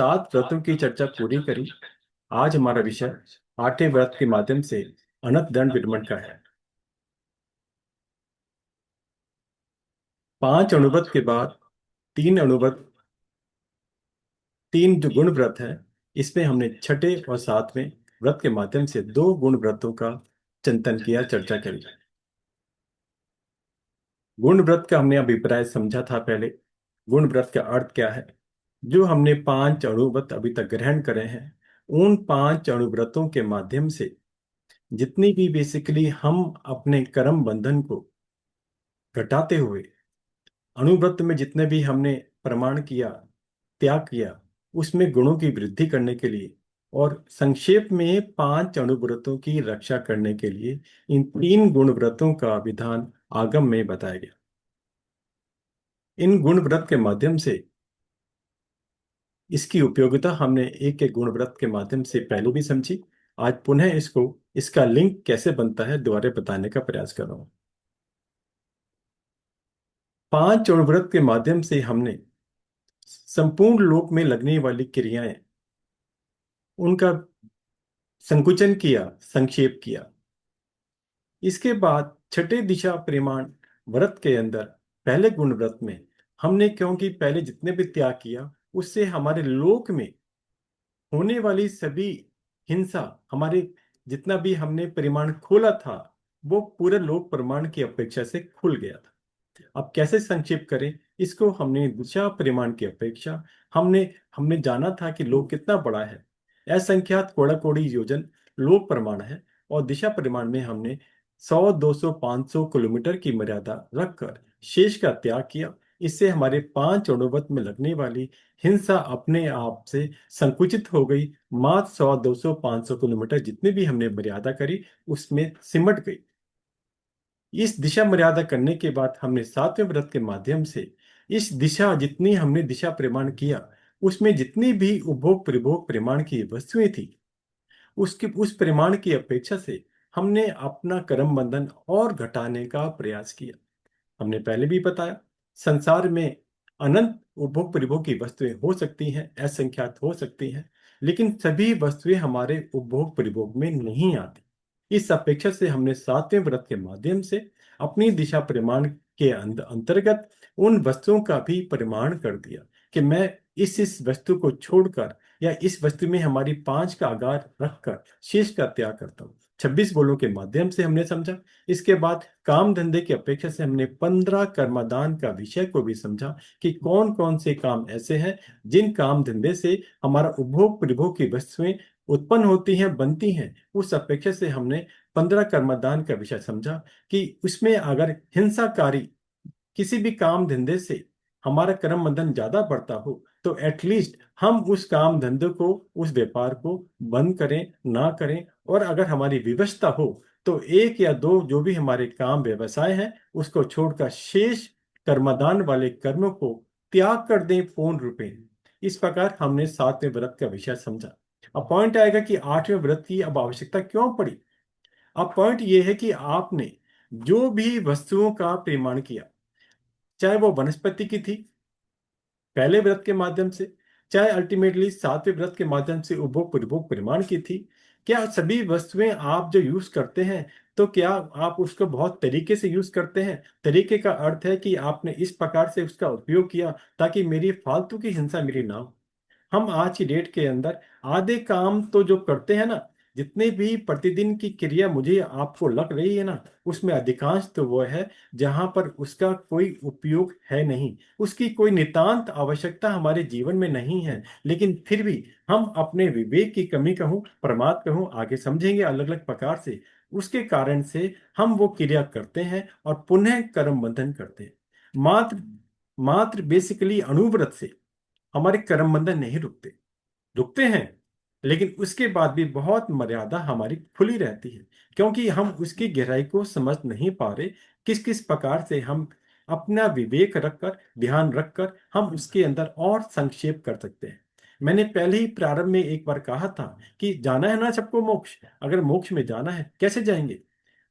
7 व्रतों की चर्चा पूरी करी। आज हमारा विषय 8वें व्रत के माध्यम से अनंत दंड विरमण का है। 5 अणुव्रत के बाद 3 अणुव्रत, 3 जो गुण व्रत है, इसमें हमने छठे और 7वें व्रत के माध्यम से 2 गुण व्रतों का चिंतन किया, चर्चा करी। गुण व्रत का हमने अभिप्राय समझा था पहले। गुण व्रत का अर्थ क्या है? जो हमने 5 अणुव्रत अभी तक ग्रहण करे हैं, उन 5 अणुव्रतों के माध्यम से जितनी भी बेसिकली हम अपने कर्म बंधन को घटाते हुए अणुव्रत में जितने भी हमने प्रमाण किया, त्याग किया, उसमें गुणों की वृद्धि करने के लिए और संक्षेप में 5 अणुव्रतों की रक्षा करने के लिए इन 3 गुण व्रतों का विधान आगम में बताया गया। इन गुण व्रत के माध्यम से इसकी उपयोगिता हमने एक एक गुण व्रत के माध्यम से पहले भी समझी। आज पुनः इसका लिंक कैसे बनता है दोबारा बताने का प्रयास कर रहा हूं। 5 अणुव्रत के माध्यम से हमने संपूर्ण लोक में लगने वाली क्रियाएं, उनका संकुचन किया, संक्षेप किया। इसके बाद छठे दिशा परिमाण व्रत के अंदर पहले गुण व्रत में हमने, क्योंकि पहले जितने भी त्याग किया, उससे हमारे लोक में होने वाली सभी हिंसा, हमारे जितना भी हमने परिमाण खोला था, वो पूरे लोक परिमाण की अपेक्षा से खुल गया था। अब कैसे संक्षेप करें इसको? हमने दिशा परिमाण की अपेक्षा हमने हमने जाना था कि लोक कितना बड़ा है। असंख्यात कोड़ा कोड़ी योजन लोक परिमाण है और दिशा परिमाण में हमने 100, 200, 500 किलोमीटर की मर्यादा रखकर शेष का त्याग किया। इससे हमारे 5 अणुव्रत में लगने वाली हिंसा अपने आप से संकुचित हो गई। मात्र 100, 200, 500 किलोमीटर जितनी भी हमने मर्यादा करी, उसमें सिमट गई। इस दिशा मर्यादा करने के बाद हमने 7वें व्रत के माध्यम से इस दिशा, जितनी हमने दिशा प्रमाण किया, उसमें जितनी भी उपभोग परिभोग प्रमाण की वस्तुएं थी, उसके उस परिमाण की अपेक्षा से हमने अपना कर्म बंधन और घटाने का प्रयास किया। हमने पहले भी बताया, संसार में अनंत उपभोग परिभोग की वस्तुएं हो सकती हैं, असंख्यात हो सकती हैं, लेकिन सभी वस्तुएं हमारे उपभोग परिभोग में नहीं आती। इस अपेक्षा से हमने 7वें व्रत के माध्यम से अपनी दिशा परिमाण के अंतर्गत उन वस्तुओं का भी परिमाण कर दिया कि मैं इस वस्तु को छोड़कर या इस वस्तु में हमारी 5 का आगार रखकर शेष का त्याग करता हूं। 26 बोलों के माध्यम से हमने समझा। इसके बाद काम धंधे की अपेक्षा से हमने 15 कर्मदान का विषय को भी समझा कि कौन कौन से काम ऐसे हैं जिन काम धंधे से हमारा उपभोग परिभोग की वस्तुएं उत्पन्न होती हैं, बनती हैं। उस अपेक्षा से हमने 15 कर्मदान का विषय समझा कि उसमें अगर हिंसाकारी किसी भी काम धंधे से हमारा कर्म बंधन ज्यादा बढ़ता हो, तो एटलीस्ट हम उस काम धंधे को, उस व्यापार को बंद करें, ना करें। और अगर हमारी विवशता हो तो 1 या 2 जो भी हमारे काम व्यवसाय हैं, उसको छोड़कर शेष कर्मदान वाले कर्मों को त्याग कर दें पूर्ण रूपेण। इस प्रकार हमने 7वें व्रत का विषय समझा। अब पॉइंट आएगा कि 8वें व्रत की अब आवश्यकता क्यों पड़ी। अब पॉइंट यह है कि आपने जो भी वस्तुओं का प्रमाण किया, चाहे वो वनस्पति की थी पहले व्रत के माध्यम से, चाहे अल्टीमेटली 7वें व्रत के माध्यम से उपभोग परिभोग परिमाण की थी, क्या सभी वस्तुएं आप जो यूज करते हैं, तो क्या आप उसको बहुत तरीके से यूज करते हैं? तरीके का अर्थ है कि आपने इस प्रकार से उसका उपयोग किया ताकि मेरी फालतू की हिंसा मेरी ना हो। हम आज की डेट के अंदर आधे काम तो जो करते हैं ना, जितने भी प्रतिदिन की क्रिया मुझे आपको लग रही है ना, उसमें अधिकांश तो वो है जहां पर उसका कोई उपयोग है नहीं, उसकी कोई नितांत आवश्यकता हमारे जीवन में नहीं है, लेकिन फिर भी हम अपने विवेक की कमी कहूं, प्रमाद कहूं, आगे समझेंगे अलग अलग प्रकार से, उसके कारण से हम वो क्रिया करते हैं और पुनः कर्म बंधन करते हैं। मात्र मात्र बेसिकली अणुव्रत से हमारे कर्म बंधन नहीं रुकते, रुकते हैं, लेकिन उसके बाद भी बहुत मर्यादा हमारी खुली रहती है, क्योंकि हम उसकी गहराई को समझ नहीं पा रहे। किस किस प्रकार से हम अपना विवेक रखकर, ध्यान रखकर हम उसके अंदर और संक्षेप कर सकते हैं। मैंने पहले ही प्रारंभ में एक बार कहा था कि जाना है ना सबको मोक्ष। अगर मोक्ष में जाना है, कैसे जाएंगे?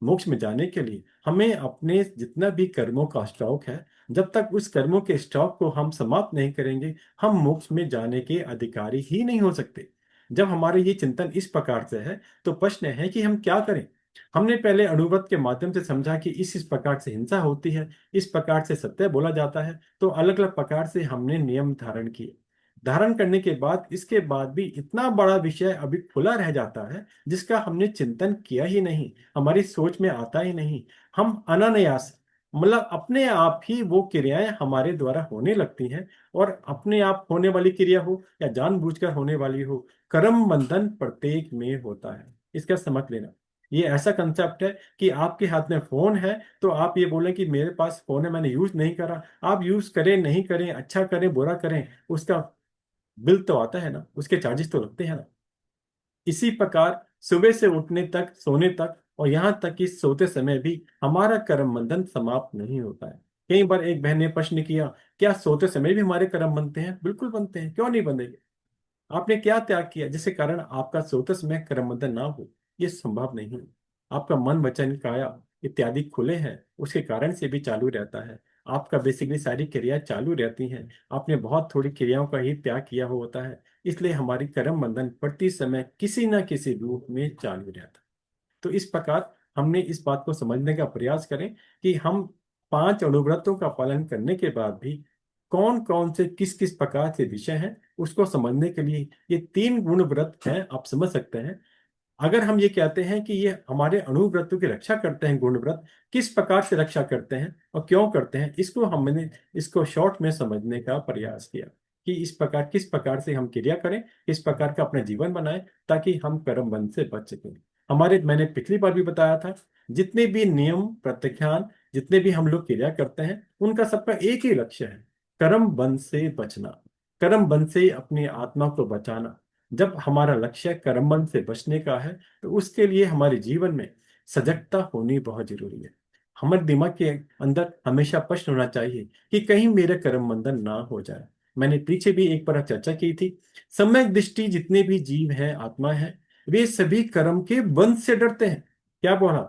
मोक्ष में जाने के लिए हमें अपने जितना भी कर्मों का स्टॉक है, जब तक उस कर्मों के स्टॉक को हम समाप्त नहीं करेंगे, हम मोक्ष में जाने के अधिकारी ही नहीं हो सकते। जब हमारे ये चिंतन इस प्रकार से है, तो प्रश्न है कि हम क्या करें। हमने पहले अणुव्रत के माध्यम से समझा कि इस प्रकार से हिंसा होती है, इस प्रकार से सत्य बोला जाता है, तो अलग अलग प्रकार से हमने नियम धारण किए। धारण करने के बाद इसके बाद भी इतना बड़ा विषय अभी खुला रह जाता है, जिसका हमने चिंतन किया ही नहीं, हमारी सोच में आता ही नहीं। हम अनायास, मतलब अपने आप ही वो क्रियाएं हमारे द्वारा होने लगती हैं। और अपने आप होने वाली क्रिया हो या जानबूझकर होने वाली हो, कर्म बंधन प्रत्येक में होता है। इसका समझ लेना। ये ऐसा कंसेप्ट है कि आपके हाथ में फोन है, तो आप ये बोलें कि मेरे पास फोन है, मैंने यूज नहीं करा। आप यूज करें नहीं करें, अच्छा करें बुरा करें, उसका बिल तो आता है ना, उसके चार्जेस तो लगते हैं ना। इसी प्रकार सुबह से उठने तक, सोने तक, और यहाँ तक कि सोते समय भी हमारा कर्म बंधन समाप्त नहीं होता है। कई बार एक बहन ने प्रश्न किया, क्या सोते समय भी हमारे कर्म बनते हैं? बिल्कुल बनते हैं, क्यों नहीं बनेंगे। आपने क्या त्याग किया जिसके कारण आपका सोते समय कर्म बंधन ना हो? ये संभव नहीं। आपका मन वचन काया इत्यादि खुले हैं, उसके कारण से भी चालू रहता है। आपका बेसिकली सारी क्रिया चालू रहती हैं। आपने बहुत थोड़ी क्रियाओं का ही त्याग किया हुआ होता है, इसलिए हमारी कर्म बंधन प्रति समय किसी न किसी रूप में चालू रहता है। तो इस प्रकार हमने इस बात को समझने का प्रयास करें कि हम 5 अनुव्रतों का पालन करने के बाद भी कौन कौन से किस किस प्रकार से विषय हैं, उसको समझने के लिए ये 3 गुण व्रत हैं, आप समझ सकते हैं। अगर हम ये कहते हैं कि ये हमारे अनुव्रतों की रक्षा करते हैं, गुण व्रत किस प्रकार से रक्षा करते हैं और क्यों करते हैं, इसको हमने इसको शॉर्ट में समझने का प्रयास किया कि इस प्रकार किस प्रकार से हम क्रिया करें, किस प्रकार का अपना जीवन बनाएं, ताकि हम कर्म बंध से बच सकें। हमारे, मैंने पिछली बार भी बताया था, जितने भी नियम प्रत्याख्यान, जितने भी हम लोग क्रिया करते हैं, उनका सबका एक ही लक्ष्य है, कर्म बंध से बचना, कर्म बंध से अपनी आत्मा को बचाना। जब हमारा लक्ष्य कर्मबंध से बचने का है, तो उसके लिए हमारे जीवन में सजगता होनी बहुत जरूरी है। हमारे दिमाग के अंदर हमेशा प्रश्न होना चाहिए कि कहीं मेरा कर्म बंधन ना हो जाए। मैंने पीछे भी एक बार चर्चा की थी, सम्यक दृष्टि जितने भी जीव हैं, आत्मा है, वे सभी कर्म के बंध से डरते हैं। क्या बोला?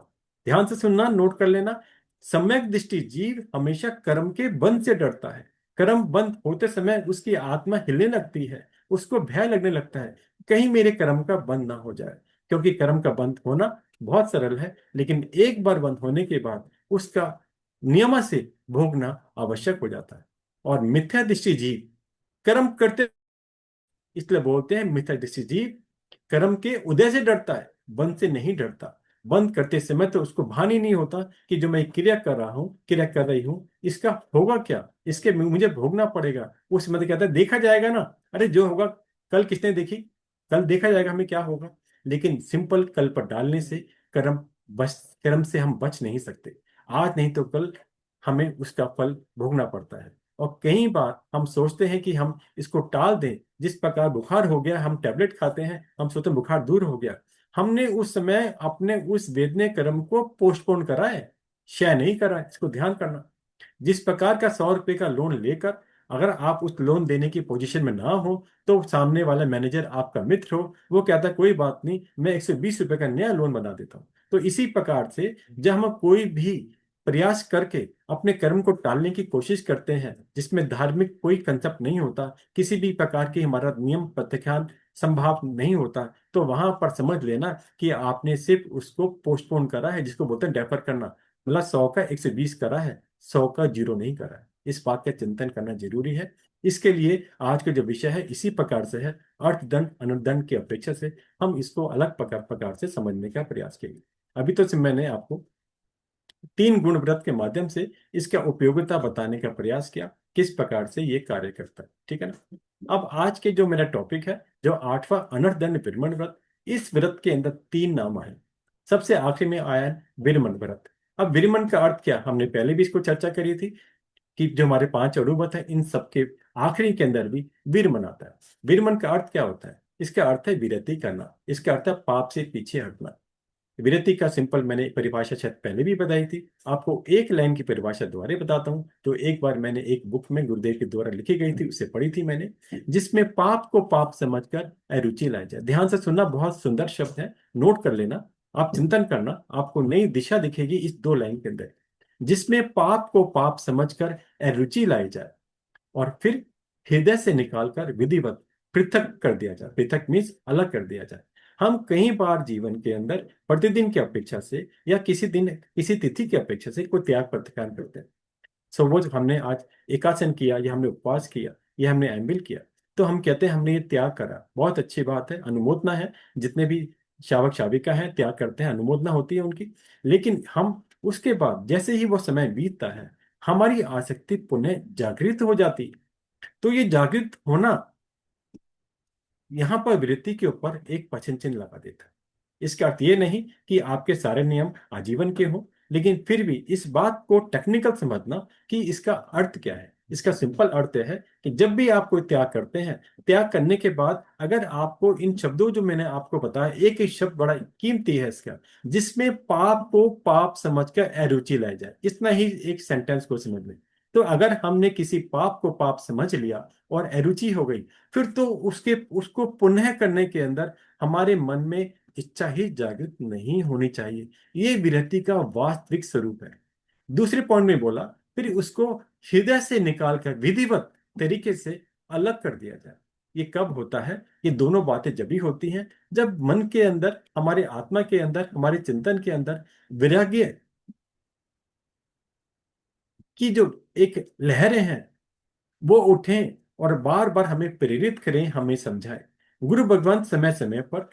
ध्यान से सुनना, नोट कर लेना। सम्यक दृष्टि जीव हमेशा कर्म के बंध से डरता है। कर्म बंद होते समय उसकी आत्मा हिलने लगती है, उसको भय लगने लगता है, कहीं मेरे कर्म का बंद ना हो जाए। क्योंकि कर्म का बंद होना बहुत सरल है, लेकिन एक बार बंद होने के बाद उसका नियम से भोगना आवश्यक हो जाता है। और मिथ्या दृष्टि जीव कर्म करते, इसलिए बोलते हैं मिथ्या दृष्टि जीव कर्म के उदय से डरता है, बंद से नहीं डरता। बंद करते समय तो उसको भान ही नहीं होता कि जो मैं क्रिया कर रहा हूँ, क्रिया कर रही हूँ, इसका होगा क्या, इसके मुझे भोगना पड़ेगा। उस समय कहता है देखा जाएगा ना। अरे जो होगा, कल किसने देखी? कल देखा जाएगा हमें क्या होगा। लेकिन सिंपल कल पर डालने से कर्म बच, कर्म से हम बच नहीं सकते। आज नहीं तो कल हमें उसका फल भोगना पड़ता है। और कई बार हम सोचते हैं कि हम इसको टाल दें। जिस प्रकार बुखार हो गया, हम टैबलेट खाते हैं, हम सोचते हैं बुखार दूर हो गया। हमने उस समय अपने उस वेदने कर्म को पोस्टपोन करा है, क्षय नहीं करा है। इसको ध्यान करना। जिस प्रकार का 100 रुपए का लोन लेकर अगर आप उस लोन देने की पोजीशन में ना हो, तो सामने वाला मैनेजर आपका मित्र हो, वो कहता है कोई बात नहीं, मैं 120 रुपए का नया लोन बना देता हूँ। तो इसी प्रकार से जब हम कोई भी प्रयास करके अपने कर्म को टालने की कोशिश करते हैं, जिसमें धार्मिक कोई कंसेप्ट नहीं होता, किसी भी प्रकार की हमारा नियम प्रत्याख्यान संभव नहीं होता, तो वहां पर समझ लेना कि आपने सिर्फ उसको पोस्टपोन करा है, जिसको बोलते हैं डेफर करना। मतलब 100 का 120 करा है, 100 का 0 नहीं करा है। इस बात का चिंतन करना जरूरी है। इसके लिए आज का जो विषय है इसी प्रकार से है, अर्थदंड अनुदंड की अपेक्षा से हम इसको अलग प्रकार प्रकार से समझने का प्रयास किए। अभी तो सिर्फ मैंने आपको 3 गुण व्रत के माध्यम से इसका उपयोगिता बताने का प्रयास किया, किस प्रकार से ये कार्य करता है। ठीक है ना। अब आज के जो मेरा टॉपिक है, जो 8वां अनर्थदंड विरमण व्रत, इस व्रत के अंदर 3 नाम है। सबसे आखिरी में आया है विरमण व्रत। अब विरमण का अर्थ क्या, हमने पहले भी इसको चर्चा करी थी कि जो हमारे 5 अणुव्रत है, इन सबके आखिरी के अंदर भी विरमण आता है। विरमण का अर्थ क्या होता है? इसका अर्थ है विरति करना, इसका अर्थ है पाप से पीछे हटना। विरति का सिंपल मैंने परिभाषा शायद पहले भी बताई थी, आपको एक लाइन की परिभाषा दोबारा बताता हूँ। तो एक बार मैंने एक बुक में गुरुदेव के द्वारा लिखी गई थी, उसे पढ़ी थी मैंने, जिसमें पाप को पाप समझकर अरुचि लाई जाए। ध्यान से सुनना, बहुत सुंदर शब्द है, नोट कर लेना, आप चिंतन करना, आपको नई दिशा दिखेगी इस 2 लाइन के अंदर। जिसमें पाप को पाप समझकर अरुचि लाई जाए और फिर हृदय से निकालकर विधिवत पृथक कर दिया जाए। पृथक मीन्स अलग कर दिया जाए। हम कई बार जीवन के अंदर प्रतिदिन की अपेक्षा से या किसी दिन किसी तिथि की अपेक्षा से कोई त्याग प्रत्याख्यान करते हैं। सो वो जो हमने आज एकासन किया या हमने उपवास किया या हमने एम्बिल किया, तो हम कहते हैं हमने ये त्याग करा, बहुत अच्छी बात है, अनुमोदना है। जितने भी शावक शाविका हैं त्याग करते हैं, अनुमोदना होती है उनकी। लेकिन हम उसके बाद जैसे ही वो समय बीतता है, हमारी आसक्ति पुनः जागृत हो जाती है। तो ये जागृत होना यहाँ पर वृत्ति के ऊपर एक प्रश्न चिन्ह लगा देता है। इसका अर्थ ये नहीं कि आपके सारे नियम आजीवन के हों, लेकिन फिर भी इस बात को टेक्निकल समझना कि इसका अर्थ क्या है। इसका सिंपल अर्थ है कि जब भी आप कोई त्याग करते हैं, त्याग करने के बाद अगर आपको इन शब्दों जो मैंने आपको बताया, एक एक शब्द बड़ा कीमती है इसका, जिसमें पाप को पाप समझकर अरुचि लाई जाए, इतना ही एक सेंटेंस को समझ लें। तो अगर हमने किसी पाप को पाप समझ लिया और अरुचि हो गई, फिर तो उसके उसको पुनः करने के अंदर हमारे मन में इच्छा ही जागृत नहीं होनी चाहिए। ये विरक्ति का वास्तविक स्वरूप है। दूसरे पॉइंट में बोला, फिर उसको हृदय से निकालकर विधिवत तरीके से अलग कर दिया जाए। ये कब होता है? ये दोनों बातें जब भी होती हैं जब मन के अंदर, हमारे आत्मा के अंदर, हमारे चिंतन के अंदर वैराग्य की जो एक लहरें हैं वो उठें और बार बार हमें प्रेरित करें, हमें समझाएं। गुरु भगवान समय समय पर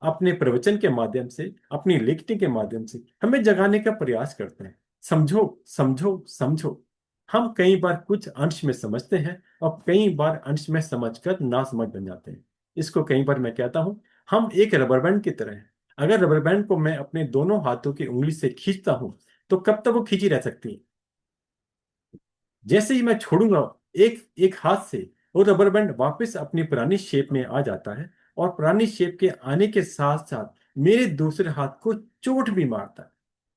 अपने प्रवचन के माध्यम से, अपनी लिखने के माध्यम से हमें जगाने का प्रयास करते हैं। समझो, समझो, समझो। हम कई बार कुछ अंश में समझते हैं और कई बार अंश में समझकर ना समझ बन जाते हैं। इसको कई बार मैं कहता हूं, हम एक रबर बैंड की तरह हैं। अगर रबर बैंड को मैं अपने दोनों हाथों की उंगली से खींचता हूं, तो कब तक वो खींची रह सकती है? जैसे ही मैं छोड़ूंगा एक एक हाथ से, वो रबर बैंड वापस अपनी पुरानी शेप में आ जाता है और पुरानी शेप के आने के साथ साथ मेरे दूसरे हाथ को चोट भी मारता है।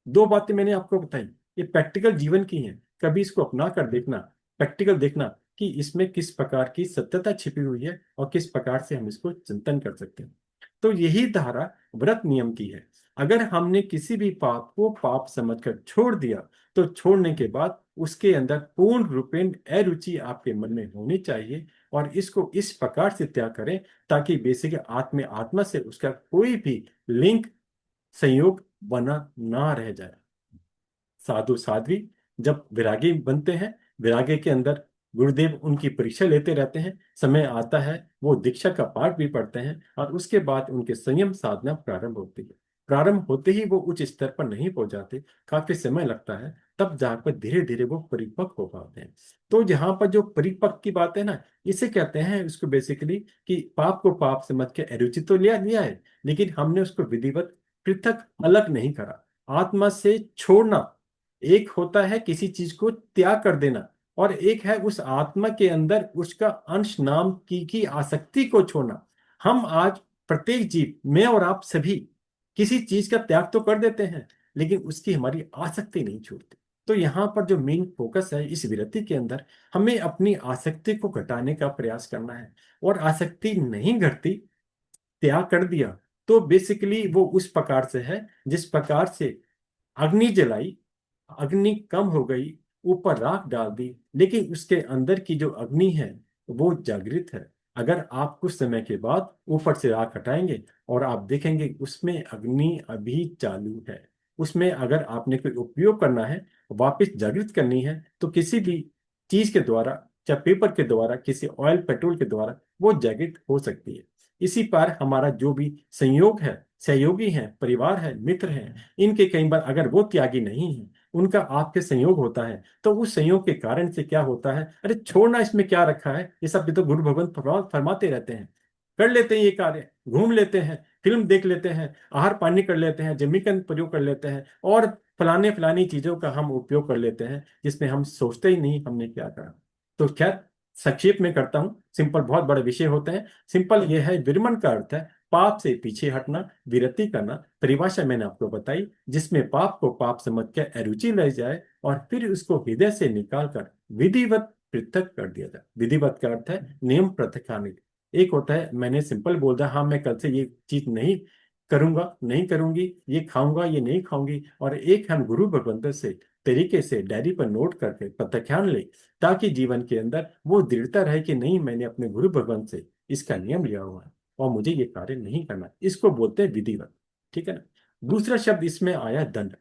दो बातें मैंने आपको बताई, ये प्रैक्टिकल जीवन की हैं। कभी इसको अपना कर देखना, प्रैक्टिकल देखना कि इसमें किस प्रकार की सत्यता छिपी हुई है और किस प्रकार से हम इसको चिंतन कर सकते हैं। तो यही धारा व्रत नियम की है। अगर हमने किसी भी पाप को पाप समझकर छोड़ दिया, तो छोड़ने के बाद उसके अंदर पूर्ण रूपेण अरुचि आपके मन में होनी चाहिए। और इसको इस प्रकार से त्याग करें ताकि बेसिक आत्म आत्मा से उसका कोई भी लिंक, संयोग बना ना रह जाए। साधु साध्वी जब विरागी बनते हैं, विरागे के अंदर गुरुदेव उनकी परीक्षा लेते रहते हैं। समय आता है वो दीक्षा का पाठ भी पढ़ते हैं और उसके बाद उनके संयम साधना प्रारंभ होती है। प्रारंभ होते ही वो उच्च स्तर पर नहीं पहुंच जाते, काफी समय लगता है। तब जाकर धीरे धीरे वो परिपक्व हो पाते हैं। तो यहाँ पर जो परिपक्व की बात है ना, इसे कहते हैं उसको बेसिकली कि पाप को पाप समझ के अरुचि तो लिया लिया है, लेकिन हमने उसको विधिवत पृथक अलग नहीं करा। आत्मा से छोड़ना एक होता है किसी चीज को त्याग कर देना, और एक है उस आत्मा के अंदर उसका अंश नाम की आसक्ति को छोड़ना। हम आज प्रत्येक जीव, मैं और आप सभी, किसी चीज का त्याग तो कर देते हैं, लेकिन उसकी हमारी आसक्ति नहीं छूटती। तो यहाँ पर जो मेन फोकस है इस विरति के अंदर, हमें अपनी आसक्ति को घटाने का प्रयास करना है। और आसक्ति नहीं घटती, त्याग कर दिया, तो बेसिकली वो उस प्रकार से है जिस प्रकार से अग्नि जलाई, अग्नि कम हो गई, ऊपर राख डाल दी, लेकिन उसके अंदर की जो अग्नि है वो जागृत है। अगर आप कुछ समय के बाद ऊपर से राख हटाएंगे और आप देखेंगे उसमें अग्नि अभी चालू है। उसमें अगर आपने कोई उपयोग करना है, वापस जागृत करनी है, तो किसी भी चीज के द्वारा, चाहे पेपर के द्वारा, किसी ऑयल पेट्रोल के द्वारा वो जागृत हो सकती है। इसी पर हमारा जो भी संयोग है, सहयोगी हैं, परिवार है, मित्र हैं, इनके कई बार अगर वो त्यागी नहीं है, उनका आपके संयोग होता है, तो उस संयोग के कारण से क्या होता है, अरे छोड़ना इसमें क्या रखा है, ये सब भी तो गुरु भगवंत फरमाते रहते हैं। कर लेते हैं ये कार्य, घूम लेते हैं, फिल्म देख लेते हैं, आहार पानी कर लेते हैं, जमीन का प्रयोग कर लेते हैं, और फलाने फलानी चीजों का हम उपयोग कर लेते हैं जिसमें हम सोचते ही नहीं हमने क्या करा। तो खैर, संक्षेप में करता हूं, सिंपल बहुत बड़े विषय होते हैं। सिंपल ये है, विरमण का अर्थ है पाप से पीछे हटना, विरति करना। परिभाषा मैंने आपको बताई, जिसमें पाप को पाप समझ के अरुचि ले जाए और फिर उसको हृदय से निकालकर विधिवत पृथक कर दिया जाए। विधिवत का अर्थ है नियम पृथकानिक। एक होता है मैंने सिंपल बोल दिया, हाँ मैं कल से ये चीज नहीं करूंगा, नहीं करूंगी, ये खाऊंगा, ये नहीं खाऊंगी। और एक हम गुरु भगवंत से तरीके से डायरी पर नोट करके प्रत्याख्यान ले, ताकि जीवन के अंदर वो दृढ़ता रहे कि नहीं, मैंने अपने गुरु भगवान से इसका नियम लिया हुआ है और मुझे ये कार्य नहीं करना। इसको बोलते हैं विधिवत। ठीक है ना। दूसरा शब्द इसमें आया दंड।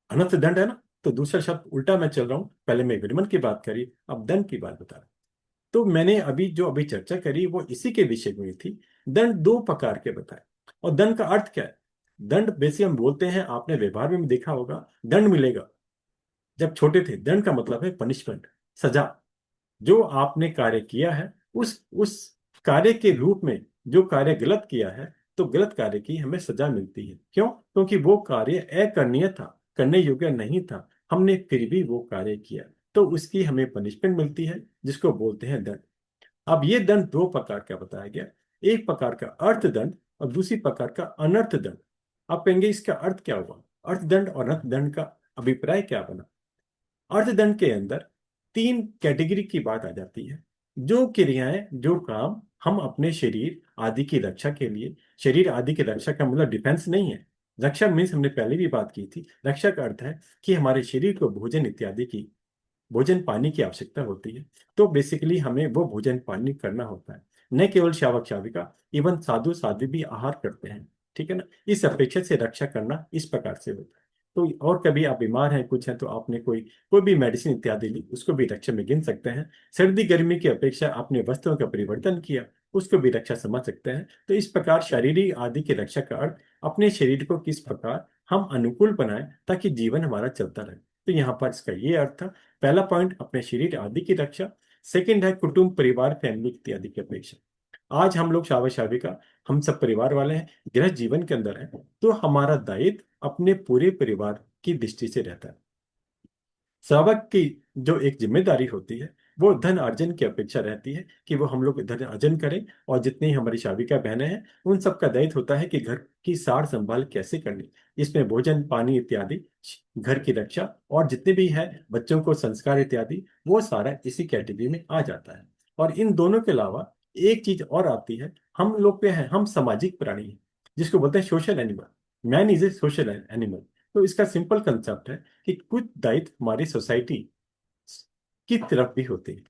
अनंत दंड है ना, तो दूसरा शब्द उल्टा मैं चल रहा हूं, पहले मैं विनिमय की बात करी, अब दंड की बात बता रहा हूं। तो मैंने अभी चर्चा करी वो इसी के विषय में थी। दंड दो प्रकार के बताए। और दंड का अर्थ क्या है? दंड बेसिक हम बोलते हैं, आपने व्यवहार में भी देखा होगा, दंड मिलेगा। जब छोटे थे, दंड का मतलब है पनिशमेंट, सजा। जो आपने कार्य किया है, उस कार्य के रूप में जो कार्य गलत किया है, तो गलत कार्य की हमें सजा मिलती है। क्यों? क्योंकि वो कार्य अकरणीय था, करने योग्य नहीं था, हमने फिर भी वो कार्य किया, तो उसकी हमें पनिशमेंट मिलती है, जिसको बोलते हैं दंड। अब ये दंड दो प्रकार का बताया गया। एक प्रकार का अर्थदंड और दूसरी प्रकार का अनर्थ दंड। आप कहेंगे इसका अर्थ क्या हुआ? अर्थदंड और अनर्थदंड का अभिप्राय क्या बना? अर्थदंड के अंदर तीन कैटेगरी की बात आ जाती है। जो क्रियाएं, जो काम हम अपने शरीर आदि की रक्षा के लिए, शरीर आदि की रक्षा का मतलब डिफेंस नहीं है। रक्षा मीन्स हमने पहले भी बात की थी, रक्षा का अर्थ है कि हमारे शरीर को भोजन इत्यादि की, भोजन पानी की आवश्यकता होती है। तो बेसिकली हमें वो भोजन पानी करना होता है। न केवल शावक शाविका, इवन साधु साध्वी भी आहार करते हैं। ठीक है ना। इस अपेक्षा से रक्षा करना इस प्रकार से होता है। तो और कभी आप बीमार हैं, कुछ है, तो आपने कोई कोई भी मेडिसिन इत्यादि ली, उसको भी रक्षा में गिन सकते हैं। सर्दी गर्मी की अपेक्षा आपने वस्त्रों का परिवर्तन किया, उसको भी रक्षा समझ सकते हैं। तो इस प्रकार शारीरिक आदि की रक्षा का अर्थ अपने शरीर को किस प्रकार हम अनुकूल बनाएं, ताकि जीवन हमारा चलता रहे। तो यहाँ पर इसका ये अर्थ था। पहला पॉइंट अपने शरीर आदि की रक्षा। सेकंड है कुटुंब परिवार फैमिली इत्यादि की अपेक्षा। आज हम लोग शावक शाविका, हम सब परिवार वाले हैं, गृह जीवन के अंदर है, तो हमारा दायित्व अपने पूरे परिवार की दृष्टि से रहता है। श्रावक की जो एक जिम्मेदारी होती है, वो धन अर्जन की अपेक्षा रहती है कि वो हम लोग धन अर्जन करें। और जितनी हमारी शाविका बहनें हैं, उन सबका दायित्व होता है कि घर की सार संभाल कैसे करनी, इसमें भोजन पानी इत्यादि, घर की रक्षा, और जितने भी है बच्चों को संस्कार इत्यादि, वो सारा इसी कैटेगरी में आ जाता है। और इन दोनों के अलावा एक चीज और आती है। हम लोग पे हैं, हम सामाजिक प्राणी हैं, जिसको बोलते हैं social animal. Man is a social animal. तो इसका सिंपल कंसेप्ट है कि कुछ दायित्व हमारी सोसाइटी की तरफ भी होते हैं।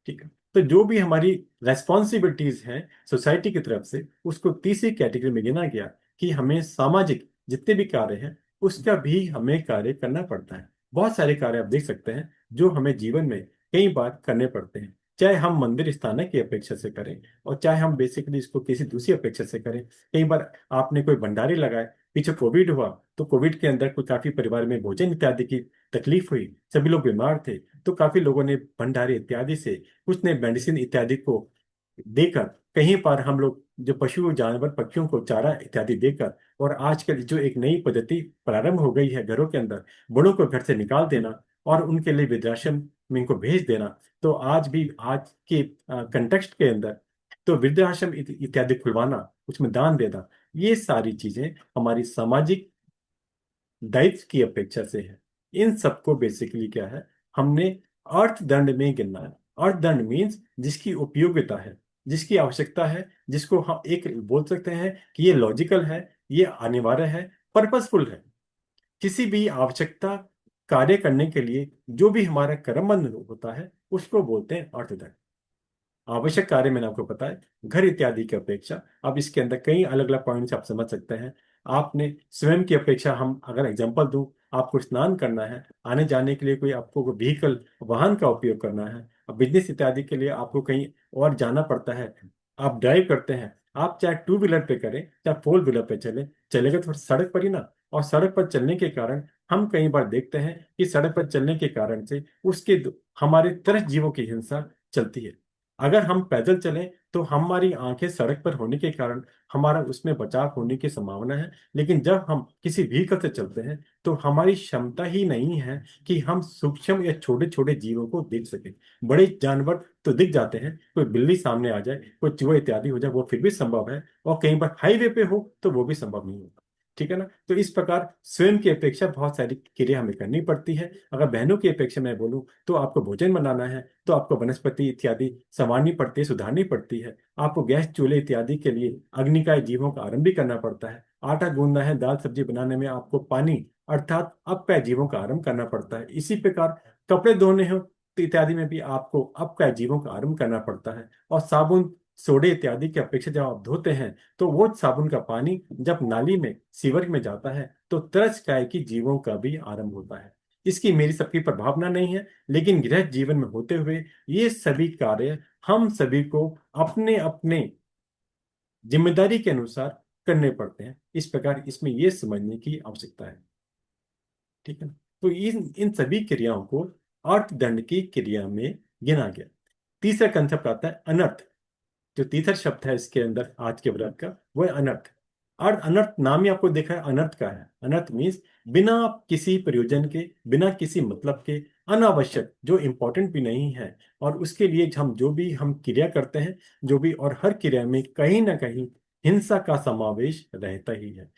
ठीक है। तो जो भी हमारी रेस्पॉन्सिबिलिटीज हैं सोसाइटी की तरफ से, उसको तीसरी कैटेगरी में गिना गया कि हमें सामाजिक जितने भी कार्य हैं, उसका भी हमें कार्य करना पड़ता है। बहुत सारे कार्य आप देख सकते हैं जो हमें जीवन में कई बार करने पड़ते हैं, चाहे हम मंदिर स्थानक की अपेक्षा से करें, और चाहे हम बेसिकली इसको किसी दूसरी अपेक्षा से करें। कई बार आपने कोई भंडारे लगाए, पीछे कोविड हुआ, तो कोविड के अंदर कोई काफी परिवार में भोजन इत्यादि की तकलीफ हुई, सभी लोग बीमार थे, तो काफी लोगों ने भंडारे इत्यादि से, कुछ ने मेडिसिन इत्यादि को देकर, कहीं पर हम लोग जो पशु जानवर पक्षियों को चारा इत्यादि देकर, और आजकल जो एक नई पद्धति प्रारंभ हो गई है घरों के अंदर, बड़ों को घर से निकाल देना और उनके लिए वृद्धाश्रम में इनको भेज देना। तो आज भी आज के कंटेक्स्ट के अंदर, तो वृद्धाश्रम इत्यादि खुलवाना, उसमें दान देना, ये सारी चीजें हमारी सामाजिक दायित्व की अपेक्षा से है। इन सबको बेसिकली क्या है, हमने अर्थदंड में गिनना है। अर्थदंड मीन्स जिसकी उपयोगिता है, जिसकी आवश्यकता है, जिसको हम एक बोल सकते हैं कि ये लॉजिकल है, ये अनिवार्य है, पर्पसफुल है। किसी भी आवश्यकता कार्य करने के लिए जो भी हमारा कर्मबंध होता है, उसको बोलते हैं अर्थदंड। आवश्यक कार्य मैंने आपको बताया, घर इत्यादि की अपेक्षा। अब इसके अंदर कई अलग अलग पॉइंट्स आप समझ सकते हैं। आपने स्वयं की अपेक्षा, हम अगर एग्जांपल दूं, आपको स्नान करना है, आने जाने के लिए कोई आपको व्हीकल वाहन का उपयोग करना है, अब बिजनेस इत्यादि के लिए आपको कहीं और जाना पड़ता है, आप ड्राइव करते हैं, आप चाहे टू व्हीलर पे करें चाहे फोर व्हीलर पे चलेगा तो सड़क पर ही ना। और सड़क पर चलने के कारण हम कई बार देखते हैं कि सड़क पर चलने के कारण से हमारे तरह जीवों की हिंसा चलती है। अगर हम पैदल चलें तो हमारी आंखें सड़क पर होने के कारण हमारा उसमें बचाव होने की संभावना है। लेकिन जब हम किसी व्हीकल से चलते हैं, तो हमारी क्षमता ही नहीं है कि हम सूक्ष्म या छोटे छोटे जीवों को देख सकें। बड़े जानवर तो दिख जाते हैं, कोई बिल्ली सामने आ जाए, कोई चूहा इत्यादि हो जाए, वो फिर भी संभव है, और कई बार हाईवे पे हो तो वो भी संभव नहीं होता। ठीक है ना। तो इस प्रकार स्वयं की अपेक्षा बहुत सारी क्रिया हमें करनी पड़ती है। अगर बहनों की अपेक्षा मैं बोलूं, तो आपको भोजन बनाना है, तो आपको वनस्पति इत्यादि संवारनी पड़ती है, सुधारनी पड़ती है। आपको गैस चूल्हे इत्यादि के लिए अग्निकाय जीवों का आरंभ भी करना पड़ता है। आटा गूंदना है, दाल सब्जी बनाने में आपको पानी अर्थात अपकाय जीवों का आरंभ करना पड़ता है। इसी प्रकार कपड़े धोने हो तो इत्यादि में भी आपको अपकाय जीवों का आरंभ करना पड़ता है। और साबुन, सोडे इत्यादि की अपेक्षा जब आप धोते हैं तो वो साबुन का पानी जब नाली में, सीवर में जाता है तो तरसकाय की जीवों का भी आरंभ होता है। इसकी मेरी सबकी प्रभावना नहीं है, लेकिन गृह जीवन में होते हुए ये सभी कार्य हम सभी को अपने अपने जिम्मेदारी के अनुसार करने पड़ते हैं। इस प्रकार इसमें यह समझने की आवश्यकता है। ठीक है ना? तो इन इन सभी क्रियाओं को अर्थदंड की क्रिया में गिना गया। तीसरा कंसेप्ट आता है अनर्थ। जो तीसरा शब्द है इसके अंदर आज के व्रत का, वो है अनर्थ। और अनर्थ नाम ही आपको देखा है अनर्थ का है। अनर्थ मीन्स बिना किसी प्रयोजन के, बिना किसी मतलब के, अनावश्यक, जो इंपॉर्टेंट भी नहीं है। और उसके लिए हम जो भी हम क्रिया करते हैं, जो भी, और हर क्रिया में कहीं ना कहीं हिंसा का समावेश रहता ही है।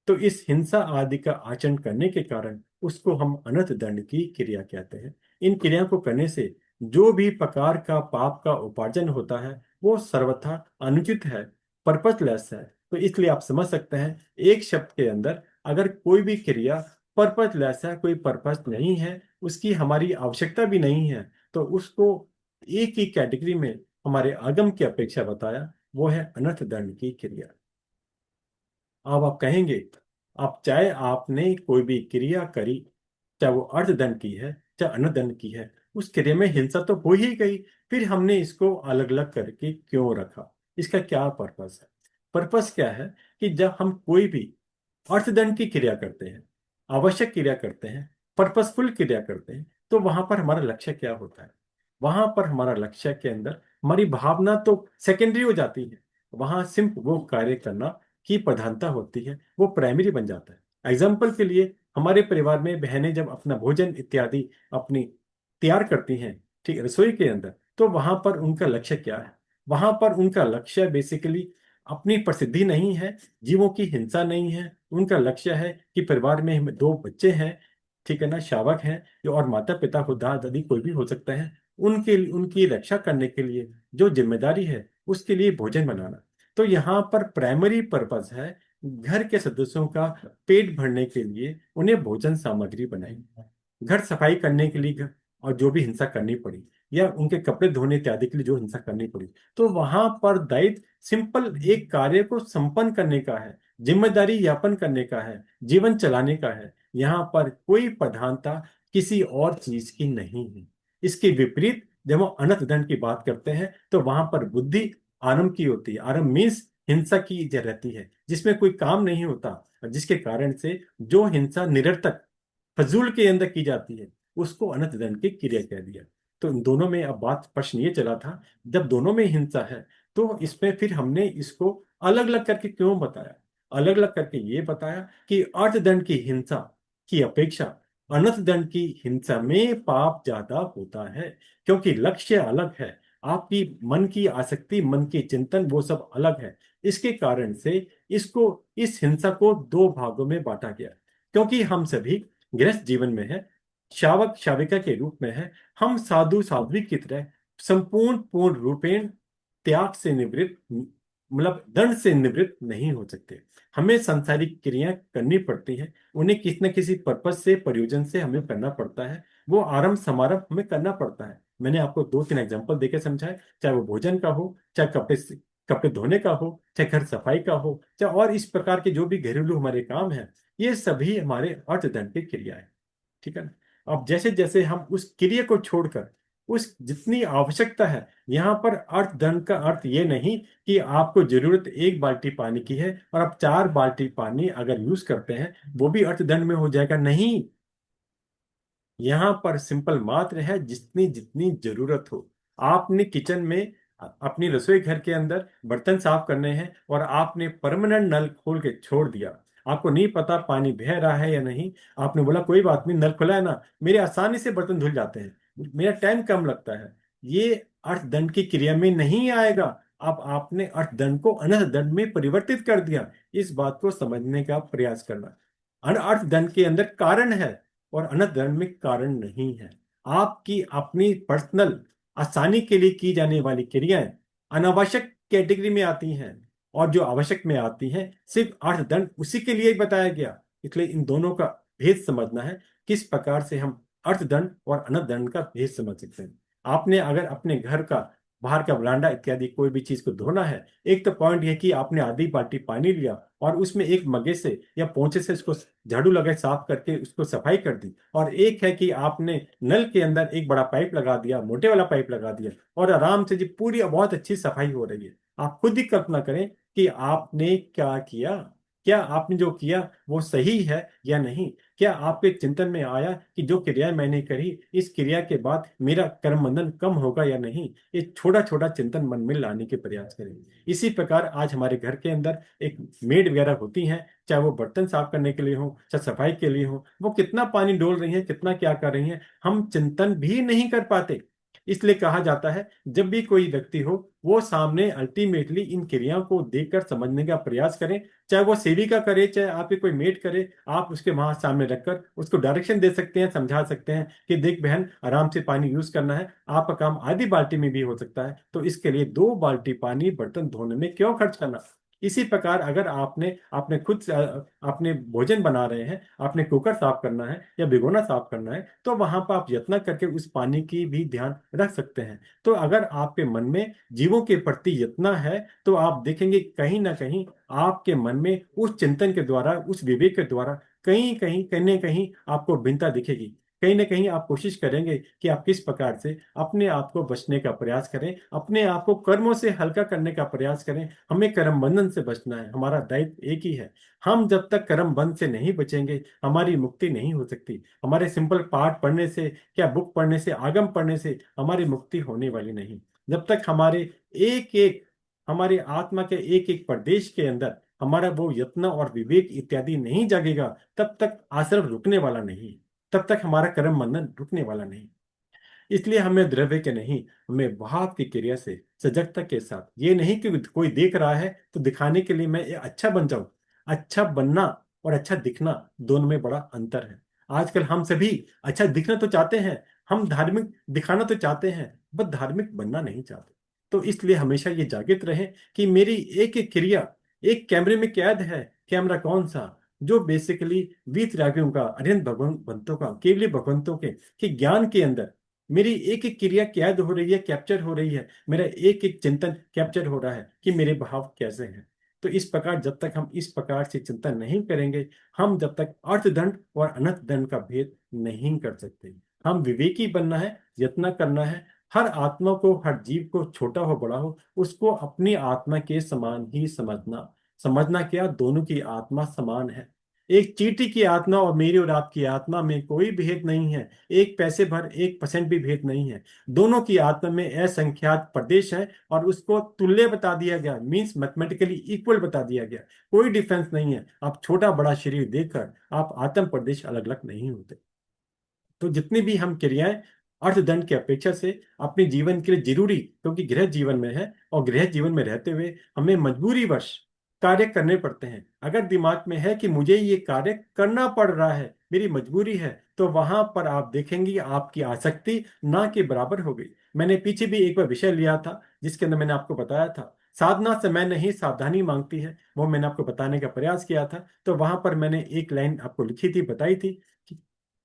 तो इस हिंसा आदि का आचरण करने के कारण उसको हम अनर्थ दंड की क्रिया कहते हैं। इन क्रिया को करने से जो भी प्रकार का पाप का उपार्जन होता है वो सर्वथा अनुचित है, पर्पसलेस है। तो इसलिए आप समझ सकते हैं एक शब्द के अंदर अगर कोई भी क्रिया पर्पसलेस है, कोई पर्पस नहीं है, उसकी हमारी आवश्यकता भी नहीं है, तो उसको एक ही कैटेगरी में हमारे आगम की अपेक्षा बताया, वो है अनर्थ दंड की क्रिया। अब आप कहेंगे, आप चाहे आपने कोई भी क्रिया करी, चाहे वो अर्थदंड की है चाहे अनदंड की है, उस क्रिया में हिंसा तो हो ही गई। फिर हमने इसको अलग अलग करके क्यों रखा? इसका क्या पर्पस है? पर्पस क्या है कि जब हम कोई भी अर्थदंड की क्रिया करते हैं, आवश्यक क्रिया करते हैं, पर्पसफुल क्रिया करते हैं, तो वहां पर हमारा लक्ष्य क्या होता है? वहां पर हमारा लक्ष्य के अंदर हमारी भावना तो सेकेंडरी हो जाती है। वहां सिर्फ वो कार्य करना की प्रधानता होती है, वो प्राइमरी बन जाता है। एग्जाम्पल के लिए हमारे परिवार में बहनें जब अपना भोजन इत्यादि अपनी तैयार करती हैं, ठीक है, रसोई के अंदर, तो वहां पर उनका लक्ष्य क्या है? वहां पर उनका लक्ष्य बेसिकली अपनी प्रसिद्धि नहीं है, जीवों की हिंसा नहीं है। उनका लक्ष्य है कि परिवार में दो बच्चे हैं, ठीक है ना, शावक हैं, जो और माता पिता हो, दादा दादी कोई भी हो सकता है, उनके उनकी रक्षा करने के लिए जो जिम्मेदारी है उसके लिए भोजन बनाना। तो यहाँ पर प्राइमरी पर्पस है घर के सदस्यों का पेट भरने के लिए उन्हें भोजन सामग्री बनाई, घर सफाई करने के लिए, और जो भी हिंसा करनी पड़ी, या उनके कपड़े धोने इत्यादि के लिए जो हिंसा करनी पड़ी, तो वहां पर दायित्व सिंपल एक कार्य को संपन्न करने का है, जिम्मेदारी यापन करने का है, जीवन चलाने का है। यहाँ पर कोई प्रधानता किसी और चीज की नहीं है। इसके विपरीत जब हम अनंत दंड की बात करते हैं तो वहां पर बुद्धि आरंभ की होती है। आरंभ मीन्स हिंसा की रहती है, जिसमें कोई काम नहीं होता, और जिसके कारण से जो हिंसा निरर्थक, फजूल के अंदर की जाती है, उसको अनंत दंड की क्रिया कह दिया। तो इन दोनों में अब बात, प्रश्न ये चला था, जब दोनों में हिंसा है तो इसमें फिर हमने इसको अलग अलग करके क्यों बताया? अलग अलग करके ये बताया कि अर्थदंड की हिंसा की अपेक्षा अनंत दंड की हिंसा में पाप ज्यादा होता है, क्योंकि लक्ष्य अलग है, आपकी मन की आसक्ति, मन की चिंतन, वो सब अलग है। इसके कारण से इसको, इस हिंसा को दो भागों में बांटा गया। क्योंकि हम सभी गृहस्थ जीवन में है, शावक शाविका के रूप में है, हम साधु साध्वी की तरह संपूर्ण पूर्ण रूपेण त्याग से निवृत्त, मतलब दंड से निवृत्त नहीं हो सकते। हमें सांसारिक क्रियाएं करनी पड़ती हैं, उन्हें किसी न किसी पर्पज से, प्रयोजन से हमें करना पड़ता है। वो आरंभ समारंभ हमें करना पड़ता है। मैंने आपको दो तीन एग्जांपल देके समझाया, चाहे वो भोजन का हो, चाहे कपड़े धोने का हो, चाहे घर सफाई का हो, चाहे और इस प्रकार के जो भी घरेलू हमारे काम हैं, ये सभी हमारे अर्थदंड की क्रिया है। ठीक है ना? अब जैसे जैसे हम उस क्रिया को छोड़कर उस जितनी आवश्यकता है, यहाँ पर अर्थदंड का अर्थ ये नहीं कि आपको जरूरत एक बाल्टी पानी की है और आप 4 बाल्टी पानी अगर यूज करते हैं वो भी अर्थदंड में हो जाएगा, नहीं। यहाँ पर सिंपल मात्र है जितनी जितनी जरूरत हो। आपने किचन में अपनी रसोई घर के अंदर बर्तन साफ करने हैं और आपने परमानेंट नल खोल के छोड़ दिया, आपको नहीं पता पानी बह रहा है या नहीं, आपने बोला कोई बात नहीं, नल खुला है ना, मेरे आसानी से बर्तन धुल जाते हैं, मेरा टाइम कम लगता है, ये अर्थदंड की क्रिया में नहीं आएगा। अब आपने अर्थदंड को अनर्थदंड में परिवर्तित कर दिया। इस बात को समझने का प्रयास करना। अर्थदंड के अंदर कारण है और अनर्थदंड में कारण नहीं है। आपकी अपनी पर्सनल आसानी के लिए की जाने वाली क्रियाएं अनावश्यक कैटेगरी में आती हैं, और जो आवश्यक में आती हैं सिर्फ अर्थदंड उसी के लिए बताया गया। इसलिए इन दोनों का भेद समझना है, किस प्रकार से हम अर्थदंड और अनर्थदंड का भेद समझ सकते हैं। आपने अगर अपने घर का बाहर का बरांडा इत्यादि कोई भी चीज को धोना है, एक तो पॉइंट है कि आपने आधी बाल्टी पानी लिया और उसमें एक मग्गे से या पोंछे से उसको झाड़ू लगाए साफ करके उसको सफाई कर दी, और एक है कि आपने नल के अंदर एक बड़ा पाइप लगा दिया, मोटे वाला पाइप लगा दिया, और आराम से जी पूरी बहुत अच्छी सफाई हो रही है। आप खुद ही कल्पना करें कि आपने क्या किया। क्या आपने जो किया वो सही है या नहीं? क्या आपके चिंतन में आया कि जो क्रिया मैंने करी, इस क्रिया के बाद मेरा कर्म बंधन कम होगा या नहीं? ये छोटा छोटा चिंतन मन में लाने के प्रयास करें। इसी प्रकार आज हमारे घर के अंदर एक मेड वगैरह होती हैं, चाहे वो बर्तन साफ करने के लिए हो, चाहे सफाई के लिए हो, वो कितना पानी डोल रही हैं, कितना क्या कर रही हैं, हम चिंतन भी नहीं कर पाते। इसलिए कहा जाता है जब भी कोई व्यक्ति हो, वो सामने अल्टीमेटली इन क्रियाओं को देखकर समझने का प्रयास करें। चाहे वो सेविका करे, चाहे आपकी कोई मेड करे, आप उसके वहां सामने रखकर उसको डायरेक्शन दे सकते हैं, समझा सकते हैं कि देख बहन, आराम से पानी यूज करना है, आपका काम आधी बाल्टी में भी हो सकता है, तो इसके लिए 2 बाल्टी पानी बर्तन धोने में क्यों खर्च करना। इसी प्रकार अगर आपने आपने खुद आपने भोजन बना रहे हैं, आपने कुकर साफ करना है या भिगोना साफ करना है, तो वहां पर आप यत्न करके उस पानी की भी ध्यान रख सकते हैं। तो अगर आपके मन में जीवों के प्रति यत्न है, तो आप देखेंगे कहीं ना कहीं आपके मन में उस चिंतन के द्वारा, उस विवेक के द्वारा कहीं ना कहीं आपको भिन्नता दिखेगी। कहीं ना कहीं आप कोशिश करेंगे कि आप किस प्रकार से अपने आप को बचने का प्रयास करें, अपने आप को कर्मों से हल्का करने का प्रयास करें। हमें कर्म बंधन से बचना है, हमारा दायित्व एक ही है। हम जब तक कर्म बंध से नहीं बचेंगे, हमारी मुक्ति नहीं हो सकती। हमारे सिंपल पाठ पढ़ने से, क्या बुक पढ़ने से, आगम पढ़ने से हमारी मुक्ति होने वाली नहीं। जब तक एक एक हमारे आत्मा के एक एक प्रदेश के अंदर हमारा वो यत्न और विवेक इत्यादि नहीं जागेगा, तब तक आश्रम रुकने वाला नहीं, तब तक हमारा कर्म बंधन रुकने वाला नहीं। इसलिए हमें द्रव्य के नहीं, हमें भाव की क्रिया से सजगता के साथ, ये नहीं कि कोई देख रहा है तो दिखाने के लिए मैं ये अच्छा बन जाऊं। अच्छा बनना और अच्छा दिखना, दोनों में बड़ा अंतर है। आजकल हम सभी अच्छा दिखना तो चाहते हैं, हम धार्मिक दिखाना तो चाहते हैं, बस धार्मिक बनना नहीं चाहते। तो इसलिए हमेशा ये जागृत रहे कि मेरी एक एक क्रिया एक कैमरे में कैद है। कैमरा कौन सा? जो बेसिकली वीतरागियों का, अरिहंत भगवंतों का, केवली भगवंतों के ज्ञान के अंदर मेरी एक एक क्रिया कैद हो रही है, कैप्चर हो रही है। मेरा एक एक चिंतन कैप्चर हो रहा है कि मेरे भाव कैसे हैं। तो इस प्रकार जब तक हम इस प्रकार से चिंतन नहीं करेंगे, हम जब तक अर्थदंड और अनर्थदंड का भेद नहीं कर सकते। हम विवेकी बनना है, यत्न करना है। हर आत्मा को, हर जीव को, छोटा हो बड़ा हो, उसको अपनी आत्मा के समान ही समझना। समझना क्या, दोनों की आत्मा समान है। एक चींटी की आत्मा और मेरी और आपकी आत्मा में कोई भेद नहीं है। एक पैसे भर 1% भी भेद नहीं है। दोनों की आत्मा में असंख्यात प्रदेश है और उसको तुल्य बता दिया गया, मींस मैथमेटिकली इक्वल बता दिया गया। कोई डिफरेंस नहीं है। आप छोटा बड़ा शरीर देखकर आप आत्म प्रदेश अलग अलग नहीं होते। तो जितनी भी हम क्रियाएं अर्थदंड की अपेक्षा से अपने जीवन के लिए जरूरी, क्योंकि गृह जीवन में है और गृह जीवन में रहते हुए हमें मजबूरी वश कार्य करने पड़ते हैं। अगर दिमाग में है कि मुझे ये कार्य करना पड़ रहा है, मेरी मजबूरी है, तो वहां पर आप देखेंगे आपकी आसक्ति ना के बराबर हो गई। मैंने पीछे भी एक बार विषय लिया था जिसके अंदर मैंने आपको बताया था, साधना समय नहीं सावधानी मांगती है। वो मैंने आपको बताने का प्रयास किया था। तो वहां पर मैंने एक लाइन आपको लिखी थी, बताई थी